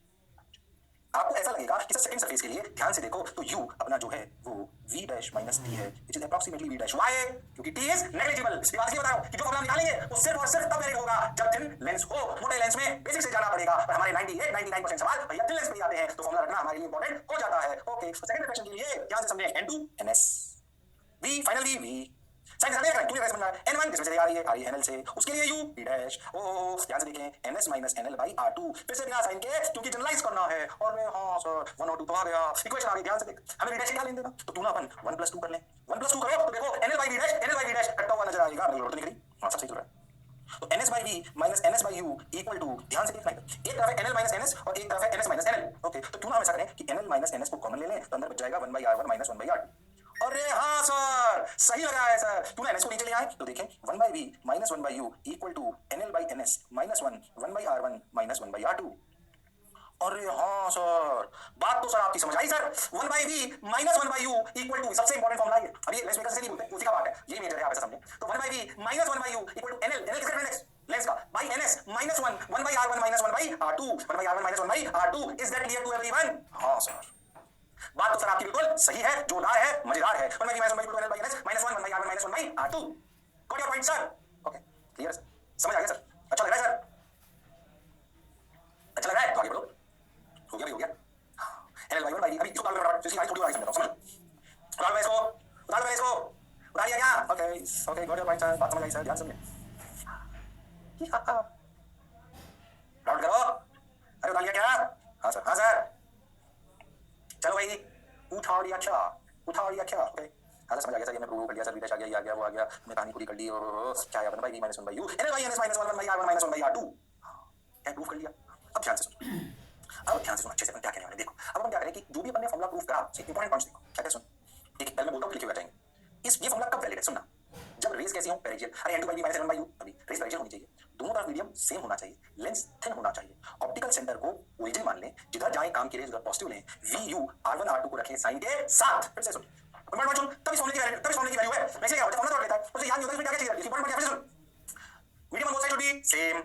आपको ऐसा लगेगा कि सर सेकंड सरफेस के लिए ध्यान से देखो तो u अपना जो है वो v डैश माइनस t है which is approximately v dash. Why? क्योंकि t इज नेग्लिजिबल। इसकी बात इसलिए बता रहा हूं कि जो फॉर्मूला निकालेंगे वो सिर्फ और सिर्फ तब वैलिड होगा जब थिन लेंस हो। मोटे लेंस में बेसिक से जाना पड़ेगा और हमारे 98-99% सवाल भैया थिन लेंस पे ही आते हैं, तो फॉर्मूला रखना हमारे लिए इंपॉर्टेंट हो जाता है। ओके, तो सेकंड रिफ्लेक्शन के लिए ध्यान से समझें n2 ns v finally v sign sign करें क्यों बन रहा है n1 जिसमें से आ रही है nl से, उसके लिए u v डैश ओ ध्यान से देखें ns minus nl by r2 फिर से बिना साइन के क्योंकि जनरलाइज करना है। और मैं हां सर 1 और 2 तो आ गया, इक्वेशन आ गई, ध्यान से देख हमें v डैश क्या लेने देना, तो तू ना अपन 1 + 2 कर ले, 1 + 2 करो तो देखो nl by v डैश कटता हुआ नजर आएगा, मेरी जरूरत नहीं करी। हां सब सही चल रहा है। तो ns by v minus ns by u equal to ध्यान से देखना, एक तरफ है nl minus ns और एक तरफ है ns minus nl। ओके, तो क्यों ना हम ऐसा करें कि nl minus ns को कॉमन ले लें तो अंदर बच जाएगा 1/r1 minus 1/r2। अरे हाँ सर सही लगा है सर, तूने ns को नीचे ले आए तो देखें 1/v minus 1/u equal to nl by ns minus 1 1/r1 minus 1/r2। अरे हाँ सर बात तो सर आपकी समझ आई sir, 1/v minus 1/u equal to सबसे इंपॉर्टेंट फॉर्मूला है, अभी लेंस मेकर से नहीं बोलते, उसी का पार्ट है, यही मेजर है, आप ऐसा समझे। तो 1/v minus 1/u equal to nl nl किसका लेंस का by ns minus 1 1/r1 minus 1/r2 1/r1 minus 1/r2। Is that clear to everyone? हाँ सर बात तो सर आपकी बिल्कुल सही है, जोरदार है, मजेदार है। 1/v minus 1/u nl by ns minus 1 1/r1 minus 1/r2। Got your point sir? Okay clear sir, समझ आ गया सर, अच्छा लग रहा है सर, अच्छा लग रहा है तो आगे बढ़ो। हो गया भाई हो गया nl by 1/v अभी इसको डाल दो, इसकी गाड़ी थोड़ी और समझ लो, समझ उतार लो इसको, उतार लो इसको, उतार लिया क्या? Okay okay got your point sir, बात समझ आई सर, ध्यान समझिए। राउंड करो, अरे उतार लिया क्या? हाँ सर, हाँ सर, चलो भाई उठा लिया क्या, उठा लिया क्या? ओके हाँ समझ आ गया सर, ये मैं प्रूव कर लिया सर, v डैश आ गया, ये आ गया, वो आ गया, मैं कहानी पूरी कर ली। और क्या है 1/v minus 1/u nl by ns minus 1 1/r1 minus 1/r2 क्या प्रूव कर लिया। अब ध्यान से सुनो, अब ध्यान से सुनो अच्छे से, अपन क्या कहने वाले देखो। अब हम क्या करें कि जो भी अपन ने फॉर्मूला प्रूव करा इंपॉर्टेंट पॉइंट्स देखो, क्या क्या सुन एक पहले मैं बोलता हूं लिखे हुए जाएंगे। इस ये फॉर्मूला कब वैलिड है सुनना, जब रेज कैसी हो पेरिजियल, अरे n2/v minus n1/u, अभी रेज पेरिजियल होनी चाहिए, दोनों तरफ मीडियम सेम होना चाहिए, लेंस थिन होना चाहिए, ऑप्टिकल सेंटर को ओरिजिन मान लें, जिधर जाए काम की रेज उधर पॉजिटिव लें, vu r1 r2 को रखें साइन के साथ। फिर से सुन इंपॉर्टेंट सुन, तब इस फॉर्मूले की वैल्यू है, मैं इसलिए फॉर्मूला तोड़ लेता है उसे याद नहीं होता, इसमें क्या क्या चीज है इंपॉर्टेंट क्या सुन, medium on both side should be same,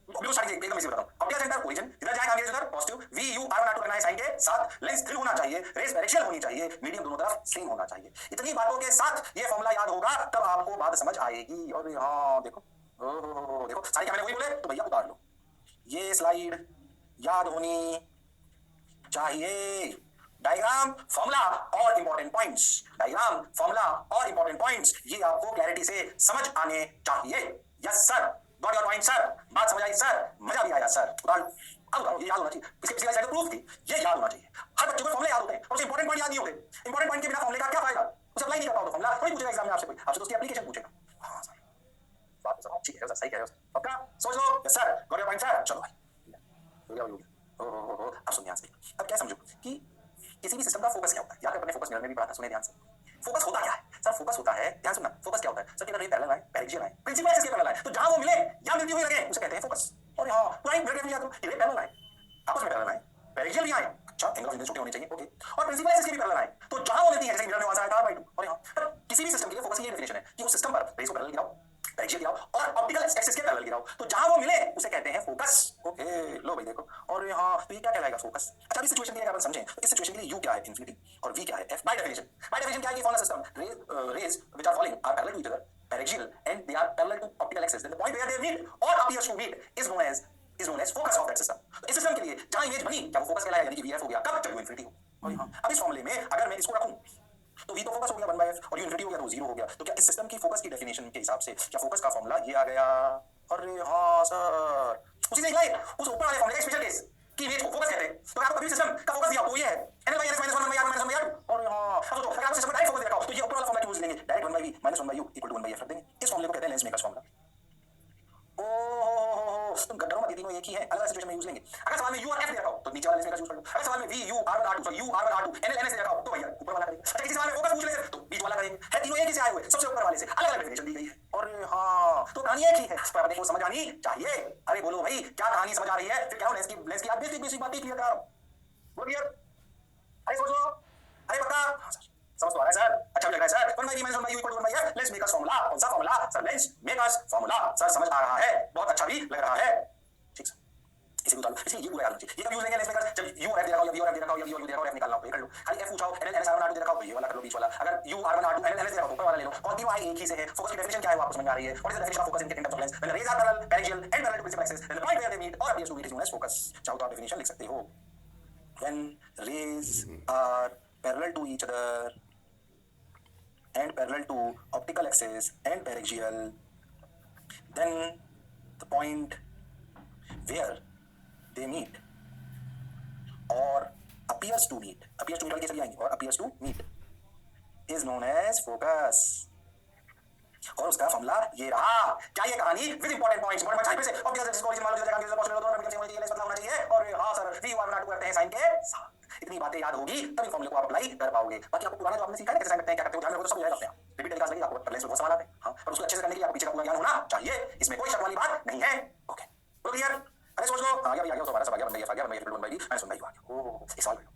बिल्कुल स्टार्टिंग एकदम इजी बताता हूं, ऑप्टिकल सेंटर ओरिजिन जिधर जाए काम की रेज उधर पॉजिटिव, vu r1 r2 रखना है साइन के साथ, लेंस थिन होना चाहिए, रेज पेरिजियल होनी चाहिए, मीडियम दोनों तरफ सेम होना चाहिए। इतनी बातों के साथ ये फॉर्मूला याद होगा तब आपको बात समझ आएगी। और हाँ देखो देखो सारी क्या मैंने वही बोले तो भैया उतार लो, ये स्लाइड याद होनी चाहिए, डायग्राम फॉर्मूला और इंपॉर्टेंट पॉइंट्स, डायग्राम फॉर्मूला और इंपॉर्टेंट पॉइंट्स ये आपको क्लैरिटी से समझ आने चाहिए। Yes sir, got your point sir, बात समझ आई सर, मजा भी आया सर, अब ये याद होना चाहिए, इसके पिछले स्लाइड में प्रूफ थी, ये याद होना चाहिए। हर बच्चे को फॉर्मूले याद होते हैं और उसे इंपॉर्टेंट पॉइंट याद नहीं होते, इंपॉर्टेंट पॉइंट के बिना फॉर्मूले का क्या फायदा, उसे अप्लाई नहीं कर पाओ तो फॉर्मूला कोई पूछेगा एग्जाम में आपसे, कोई आपसे तो उसकी एप्लीकेशन पूछेगा। हां सर बात तो ठीक है सर, सही कह रहे हो, पक्का सोच लो। Yes sir, got your point sir, चलो भाई हो गया हो गया। ओ अब सुन ध्यान से, अब क्या समझो कि किसी भी सिस्टम का फोकस क्या होता है, या फिर अपने फोकस मिरर में भी पढ़ा था, सुने ध्यान से। फोकस होता क्या है सर, फोकस होता है, ध्यान सुनना, फोकस क्या होता है सर, किधर parallel line paraxial line principal axis के पैरेलल लाइन, तो जहां वो मिले या मिलती हुई लगे उसे कहते हैं फोकस। और हां पॉइंट ब्रेक में याद करो, ये पैरेलल लाइन आपस में पैरेलल लाइन पेरिजियल भी आए, अच्छा एंगल ऑफ इंसिडेंस छोटे होने चाहिए, ओके, और प्रिंसिपल एक्सिस के भी पैरेलल लाइन, तो जहां वो मिलती है जैसे मिरर में वहां से आया r/2। और हां पर किसी भी सिस्टम के लिए फोकस की ये डेफिनेशन है कि उस सिस्टम पर रेज को पैरेलल गिराओ, पेरिजियल गिराओ और ऑप्टिकल एक्सिस के पैरेलल गिराओ, तो जहां वो मिले उसे कहते हैं फोकस। ओके लो भाई देखो, और हां तो ये क्या कहलाएगा फोकस। अच्छा इस सिचुएशन के लिए अपन समझें तो इस सिचुएशन के लिए u क्या है इंफिनिटी और v क्या है f बाय डेफिनेशन क्या है, ये formula system rays which are falling are parallel to each other paraxial and they are parallel to optical axis, then the point where they meet or appears to meet is known as focus of that system. तो इस system के लिए जहां image बनी क्या वो focus कहलाएगा, यानी कि vf हो गया, कब जब u इंफिनिटी हो। और हां अब इस फॉर्मूले में अगर मैं इसको रखूं तो v तो फोकस हो गया 1/f और u इंफिनिटी हो गया तो 0 हो गया, तो क्या इस सिस्टम की फोकस की डेफिनेशन के हिसाब से क्या फोकस का फॉर्मूला ये आ गया। अरे हां सर उसी से लाइक उस ऊपर वाले फॉर्मूले का स्पेशल केस कि इमेज को फोकस कहते हैं, तो आपको कभी सिस्टम का फोकस दिया तो ये है nl by ns minus 1 1/r minus 1/r2। और हां अब तो अगर आपको सिस्टम का डायरेक्ट फोकस देखा हो तो ये ऊपर वाला फॉर्मूला यूज लेंगे, direct 1/v minus 1/u equal to 1/f रख देंगे, इस फॉर्मूले को कहते हैं लेंस मेकर फॉर्मूला। ओ तुम गड्ढरों में तीनों एक ही हैं, अलग सिचुएशन में यूज लेंगे। अगर सवाल में यू और एफ दे रखा हो तो नीचे वाले इसमें यूज कर लो। अगर सवाल में V U R1 R2 sorry U R1 R2 NL NS दे रखा हो तो भैया ऊपर वाला करेंगे। अच्छा किसी सवाल में फोकस पूछ ले तो बीच वाला करेंगे। है तीनों एक ही से आए हुए, सबसे ऊपर वाले से अलग अलग डेफिनेशन दी गई है। और हां तो कहानी एक ही है, पर अपने को समझ आनी चाहिए। अरे बोलो भाई क्या कहानी समझ आ रही है? फिर क्या लेंस की आप बेसिक बातें क्लियर करा रहा हूं। बोलिए अरे सोचो, अरे पक्का? हां सर समझ तो आ रहा है सर, अच्छा भी लग रहा है sir. 1 by v minus 1 by u equal to 1 by f let's make us formula. कौन सा formula sir? Let's make us formula. Sir समझ आ रहा है, बहुत अच्छा भी लग रहा है, ठीक सर। इसे उतार लो, इसलिए ये पूरा याद रखिए। ये कब यूज लेंगे? लेट्स मेक अस जब u और f दे रखा हो या v और f दे रखा हो या v और u दे रखा हो, f निकालना हो तो ये कर लो। खाली f पूछा हो nl ns r1 r2 दे रखा हो तो ये वाला कर लो बीच वाला। अगर u r1 r2 nl ns दे रखा हो ऊपर वाला ले लो। और तीनों आए एक ही से है। फोकस की डेफिनेशन क्या है वो आपको समझ में आ रही है? What is the definition of focus in terms of lens? When rays are parallel, parallel and parallel to principal axis, when the point where they meet or appears to meet is known as focus. चाहो तो आप definition लिख सकते हो। When rays are parallel to each other and parallel to optical axis and paraxial, then the point where they meet or appears to meet वाले कैसे भी आएंगे, और appears to meet is known as focus। और उसका formula ये रहा। क्या ये कहानी विद इंपॉर्टेंट पॉइंट्स बड़े मचाई पे से और किसी जिसको ओरिजिनल वाला जगह पॉसिबल होता है मतलब होना चाहिए, होना चाहिए। और हां सर v और r2 करते हैं साइन के साथ। इतनी बातें याद होगी तभी फॉर्मूले को आप अप्लाई कर पाओगे। बाकी आपको पुराना जो आपने सीखा है कैसे साइन करते हैं, क्या करते हो, ध्यान रखो तो सब हो जाएगा अपने आप। रिपीट टेलीकास्ट लगेगी आपको, लेंस में बहुत सवाल आते हैं। हां पर उसको अच्छे से करने के लिए आपको पीछे का पूरा ज्ञान होना चाहिए, इसमें कोई शक वाली बात नहीं है। ओके तो क्लियर? अरे सोच लो आ गया तो हमारा सब आ गया, बन गया, आ गया, 1 by v minus 1 by u आ गया। ओह एक सवाल करो,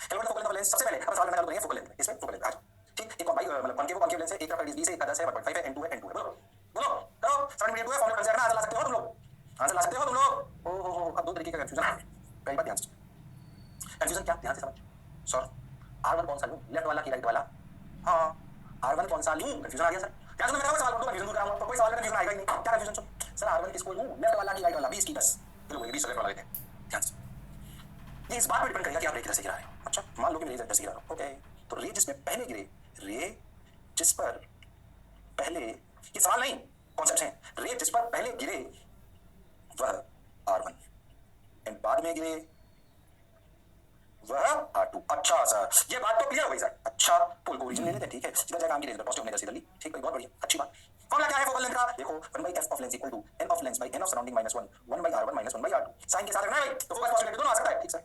कैलकुलेट फोकल लेंथ सबसे पहले अब सवाल करना करेंगे फोकल लेंथ। इसमें फोकल लेंथ आ जाओ, ठीक। एक भाई मतलब कॉन्केव लेंस है, एक का 20 से एक का 10 है, 1.5 है, n2 है, n2 है। बोलो बोलो करो, 7 मीटर 2 है, फॉर्मूला करना आंसर ला सकते हो तुम लोग, आंसर ला सकते हो तुम लोग। ओहो अब दो तरीके का कंफ्यूजन है, पहली बात ध्यान से। कंफ्यूजन क्या, ध्यान से समझ। सर R1 कौन सा लूं, लेफ्ट वाला कि राइट वाला? हां R1 कौन सा लूं, कंफ्यूजन आ गया सर। क्या सुन मेरा सवाल बोल दो, कंफ्यूजन दूर कराऊंगा तो कोई सवाल में कंफ्यूजन आएगा ही नहीं। क्या कंफ्यूजन सुन सर, R1 किसको लूं, लेफ्ट वाला कि राइट वाला? 20 की 10 बोलो, 20 लेफ्ट वाला लेते हैं। ध्यान से ये इस बात पर डिपेंड करेगा कि आप रे किधर से गिरा रहे हो। अच्छा मान लो कि मेरे इधर से गिरा रहा हूं, ओके तो रे जिसमें पहले गिरे, रे जिस पर पहले, ये सवाल नहीं कॉन्सेप्ट है, रे जिस पर पहले गिरे वह R1 एंड बाद में गिरे वह R2। अच्छा सर ये बात तो क्लियर हो गई सर। अच्छा पोल को ओरिजिन ले लेते हैं, ठीक है, जिधर जाएगा आगे ले लेते हैं, पॉजिटिव नेगेटिव सीधली, ठीक है, बहुत बढ़िया, अच्छी बात। फॉर्मूला क्या है फोकल लेंथ का? देखो 1 by f of lens equal to n of lens by n of surrounding minus 1 1 by r1 minus 1 by r2। Sign के साथ रखना है भाई, तो फोकस पॉजिटिव दोनों आ सकता है, ठीक सर।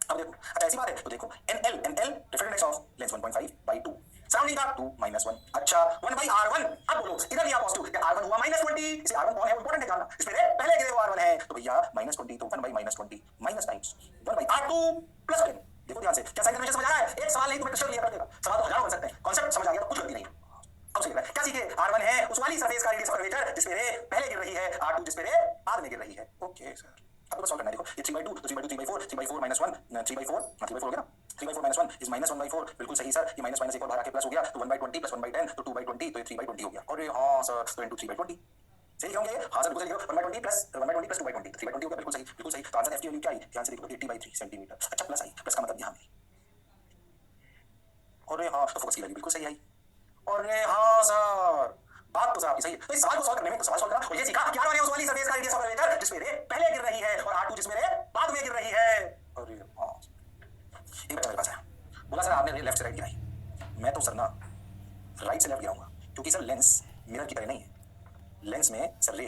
अब देखो अच्छा ऐसी बात है तो देखो nl different index of lens 1.5 by 2 surrounding का 2 minus 1। अच्छा 1 by r1, अब बोलो इधर लिया पॉजिटिव, r1 हुआ -20, इसे r1 कौन है वो इंपॉर्टेंट है जानना। इसमें पहले गिरे वो r1 है तो भैया -20 तो 1 by -20 minus times 1 by r2 plus 10। देखो ध्यान से क्या साइन कन्वेंशन समझ आ रहा है? एक सवाल नहीं तुम्हें क्वेश्चन क्लियर कर देगा, सवाल तो हजारों बन सकते हैं, कांसेप्ट समझ आ गया तो कुछ गलती नहीं है। अब समझ रहे क्या सीखे? R1 है उस वाली सरफेस का रेडियस ऑफ कर्वेचर जिसमें रे पहले गिर रही है, R2 जिसमें रे बाद में गिर रही है। ओके सर अब तो सॉल्व करना है। देखो ये 3/2 तो 3/2 3/4 3/4 -1 3/4 3/4 हो गया ना, 3/4 -1 इज -1/4 बिल्कुल सही सर। ये माइनस एक और बाहर आके प्लस हो गया तो 1/20 प्लस 1/10 तो 2/20 तो ये 3/20 हो गया। अरे हां सर तो इनटू 3/20 सही होंगे। हां सर बिल्कुल सही, 1/20 प्लस 2/20 3/20 हो गया, बिल्कुल सही बिल्कुल सही। तो आंसर एफ की वैल्यू क्या आई? ध्यान से देखो 80/3 सेंटीमीटर। अच्छा प्लस आई, प्लस का मतलब यहां पे। अरे हां तो फोकस की वैल्यू बिल्कुल सही आई। अरे हां सर बात तो सर आपकी सही है। तो इस सवाल को सॉल्व करने में तो सवाल सॉल्व करना और ये सीखा कि R1 है उस वाली सरफेस का रेडियस ऑफ कर्वेचर जिसमें रे पहले गिर रही है और R2 जिसमें रे बाद में गिर रही है। अरे हां एक बच्चा मेरे पास आया, बोला सर आपने रे लेफ्ट से राइट गिराई, मैं तो सर ना राइट से लेफ्ट गिराऊंगा क्योंकि सर लेंस मिरर की तरह नहीं है, लेंस में सर रे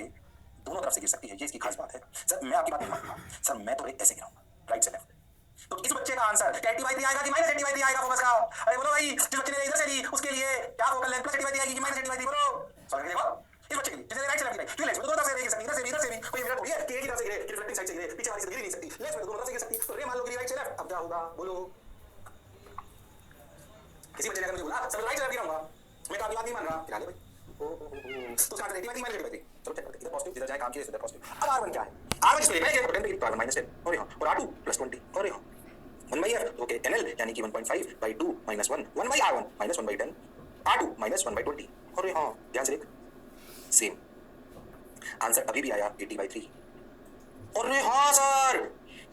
दोनों तरफ से गिर सकती है, ये इसकी खास बात है। सर मैं आपकी बात नहीं मानूंगा सर, मैं तो रे ऐसे गिराऊंगा राइट से लेफ्ट। तो इस बच्चे का आंसर 80/3 आएगा कि -80/3 आएगा फोकस का? अरे बोलो भाई, जिस बच्चे ने इधर से ली उसके लिए क्या फोकल लेंथ +80/3 आएगी कि -80/3? बोलो सॉल्व करके देखो। इस बच्चे के लिए जिसने राइट से लेफ्ट गिराई, क्यों लेंस में दोनों तरफ से गिर सकती है, इधर से भी कोई मिरर थोड़ी है कि एक ही तरफ से गिरे, रिफ्लेक्टिंग साइड से गिरे, पीछे वाली से गिर नहीं सकती, लेंस में दोनों तरफ से गिर सकती। तो रे मान लो कि राइट से लेफ्ट, अब क्या होगा बोलो? किसी बच्चे ने अगर मुझे बोला सर राइट से लेफ्ट गिराऊंगा, मैं तो आपकी बात नहीं मान रहा, गिरा ले भाई। तो उसका आंसर 80/3 -80/3। चलो चेक करते हैं, इधर पॉजिटिव जिधर जाए काम किए इधर पॉजिटिव। अब R1 क्या है? R1 इसमें मैं क्या 10 पे तो R1 -10 और यहां और R2 +20 और यहां 1 by f ओके nl यानी कि 1.5/2 -1 1 by r1 -1/10 r2 -1/20 और हां ध्यान से देख सेम आंसर अभी भी आया 80/3। और हां सर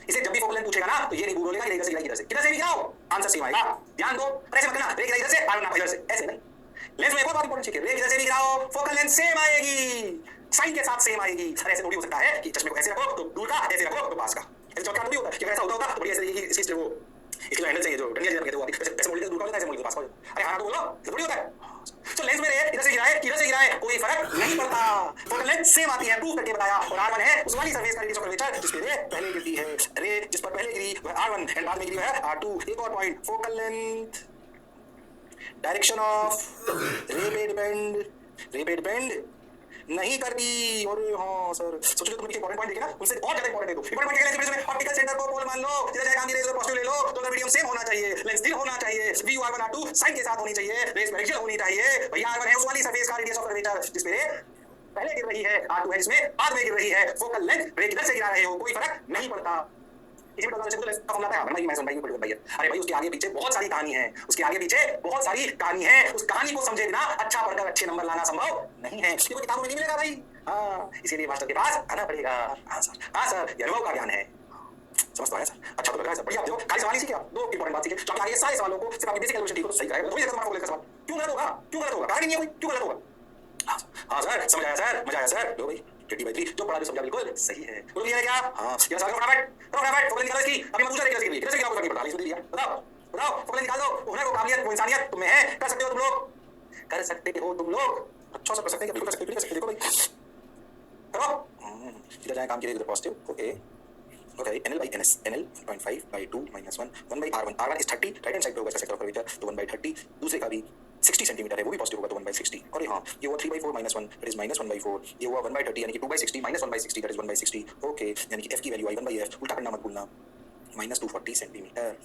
इसे जब भी फोकल लेंथ पूछेगा ना तो ये नहीं बोलेगा कि इधर से गिरा किधर से भी गिराओ आंसर सेम आएगा। ध्यान दो, ऐसे मत करना रे गिरा इधर से r1 ना इधर से, ऐसे नहीं। लेंस में एक और बात इंपॉर्टेंट है, रे किधर से भी गिराओ फोकल लेंथ सेम आएगी, साइन के साथ सेम आएगी। सर ऐसे थोड़ी हो सकता है कि चश्मे को ऐसे रखो तो दूर का, ऐसे रखो तो पास का, ऐसे चौका थोड़ी होता है कि ऐसा होता तो बढ़िया से इसकी वो इसके जो हैंडल चाहिए जो डंडिया कहते हो, ऐसे मोड़ के दूर का होता है, ऐसे मोड़ के पास का। अरे हां तो बोलो थोड़ी होता है। तो लेंस में रे इधर से गिराए कोई फर्क नहीं पड़ता, फोकल लेंथ सेम आती है, प्रूव करके बताया। और R1 है उस वाली सरफेस का रेडियस ऑफ कर्वेचर जिस पे रे पहले गिरती है, रे जिस पर पहले गिरी वह R1 एंड बाद में गिरी वह R2। एक और point, focal length direction of रे पे डिपेंड नहीं करती। और हाँ सर, सोचो जो तुमने इंपॉर्टेंट पॉइंट देखे ना उनसे और ज्यादा इंपॉर्टेंट देखो। इंपॉर्टेंट पॉइंट क्या है, ऑप्टिकल सेंटर को पोल मान लो, जिधर जाए काम की रेस पॉजिटिव ले लो, तो उधर मीडियम सेम होना चाहिए, लेंस स्थिर होना चाहिए, व्यू R1 R2 साइन के साथ होनी चाहिए, रेस डायरेक्शन होनी चाहिए। भैया R1 है उस वाली सरफेस का रेडियस ऑफ कर्वेचर जिस पे पहले गिर रही है, R2 है इसमें बाद में गिर रही है। फोकल लेंथ रे किधर से गिरा रहे हो कोई फर्क नहीं पड़ता। इसी में डॉक्टर लेंस का फॉर्मूला था भाई, मैं समझाइए बड़े भैया। अरे भाई उसके आगे पीछे बहुत सारी कहानी है, उसके आगे पीछे बहुत सारी कहानी है, उस कहानी को समझे बिना अच्छा पढ़कर अच्छे नंबर लाना संभव नहीं है। ये कोई किताबों में नहीं मिलेगा भाई, हाँ इसीलिए मास्टर के पास आना पड़ेगा। हाँ सर ये अनुभव का ज्ञान है, समझ तो है सर, अच्छा तो लग रहा है सर, बढ़िया। आप देखो खाली सवाल ही सीखे, आप दो इंपॉर्टेंट बात सीखे, तो आगे सारे सवालों को सिर्फ आपकी बेसिक कैलकुलेशन ठीक हो तो सही रहेगा। तो ये तुम्हारा फोकल सवाल क्यों गलत होगा, कारण नहीं है कोई, क्यों गलत होगा। हाँ सर समझ आया सर, मजा आया सर। लो भाई 20/3 जो पढ़ा जो समझा बिल्कुल सही है। बोलो ये है क्या, हाँ ये सवाल फटाफट फोकल निकालो इसकी। अभी मैं दूसरा तरीके से किधर से गिराओ, फर्क पड़ा इसमें दे दिया। बताओ फोकल निकाल दो। हुनर को काबिलियत को इंसानियत तुम में है, कर सकते हो तुम लोग, कर सकते हो तुम लोग, अच्छा सा कर सकते हैं, बिल्कुल कर सकते हो। देखो भाई करो, इधर जाए काम की रेस positive, okay okay NL by NS NL 0.5 by 2 minus 1 by R1 is 30, right hand side पे होगा इसका सेक्टर ऑफ कर्वेचर, तो 1/30। दूसरे का भी 60 सेंटीमीटर है, वो भी पॉजिटिव होगा तो 1/60। और हाँ ये हुआ 3/4 - 1 दैट इज -1/4, ये हुआ 1/30 यानी कि 2/60 - 1/60 दैट इज 1/60। ओके यानी कि f की वैल्यू आई 1/f, उल्टा करना मत भूलना, -240 सेंटीमीटर।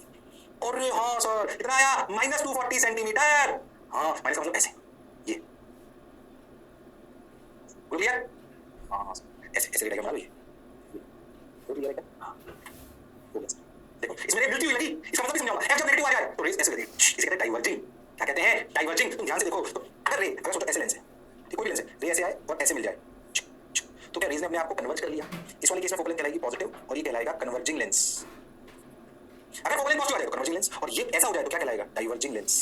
और हाँ सर इतना आया -240 सेंटीमीटर, हाँ माइनस का मतलब ऐसे ये बोल दिया, हाँ ऐसे ऐसे रहेगा मतलब ये देखो इसमें नेगेटिव हुई लगी, इसका मतलब समझाओ, f जब नेगेटिव आ जाए तो रेस ऐसे लगेगी, इसे कहते हैं डाइवर्जिंग। क्या कहते हैं, डाइवर्जिंग। तुम ध्यान से देखो, तो अगर सोचो ऐसे लेंस है, कोई भी लेंस है, रे ऐसे आए और ऐसे मिल जाए, तो क्या रेस ने अपने आप को कन्वर्ज कर लिया। इस वाले केस में फोकल लेंथ कहलाएगी पॉजिटिव और ये कहलाएगा कन्वर्जिंग लेंस। अगर फोकल लेंथ पॉजिटिव आ जाए तो कन्वर्जिंग लेंस, और ये ऐसा हो जाए तो क्या कहलाएगा, डाइवर्जिंग लेंस।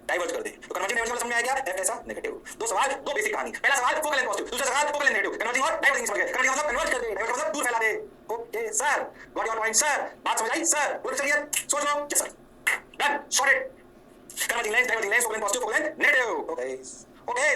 डाइवर्ज कर दे तो कन्वर्जिंग डाइवर्जिंग समझ में आ गया, f ऐसा नेगेटिव। दो सवाल दो बेसिक कहानी, पहला सवाल फोकल लेंथ पॉजिटिव, दूसरा सवाल फोकल लेंथ नेगेटिव, कन्वर्जिंग और डाइवर्जिंग समझ गए। कन्वर्जिंग मतलब कन्वर्ज कर दे, डाइवर्ज मतलब दूर फैला दे। Okay sir got your point sir, बात समझ आई सर, बोलो चलिए सोच लो। Yes sir done sorted. Converging lens diverging lens, focal length positive focal length negative. Okay okay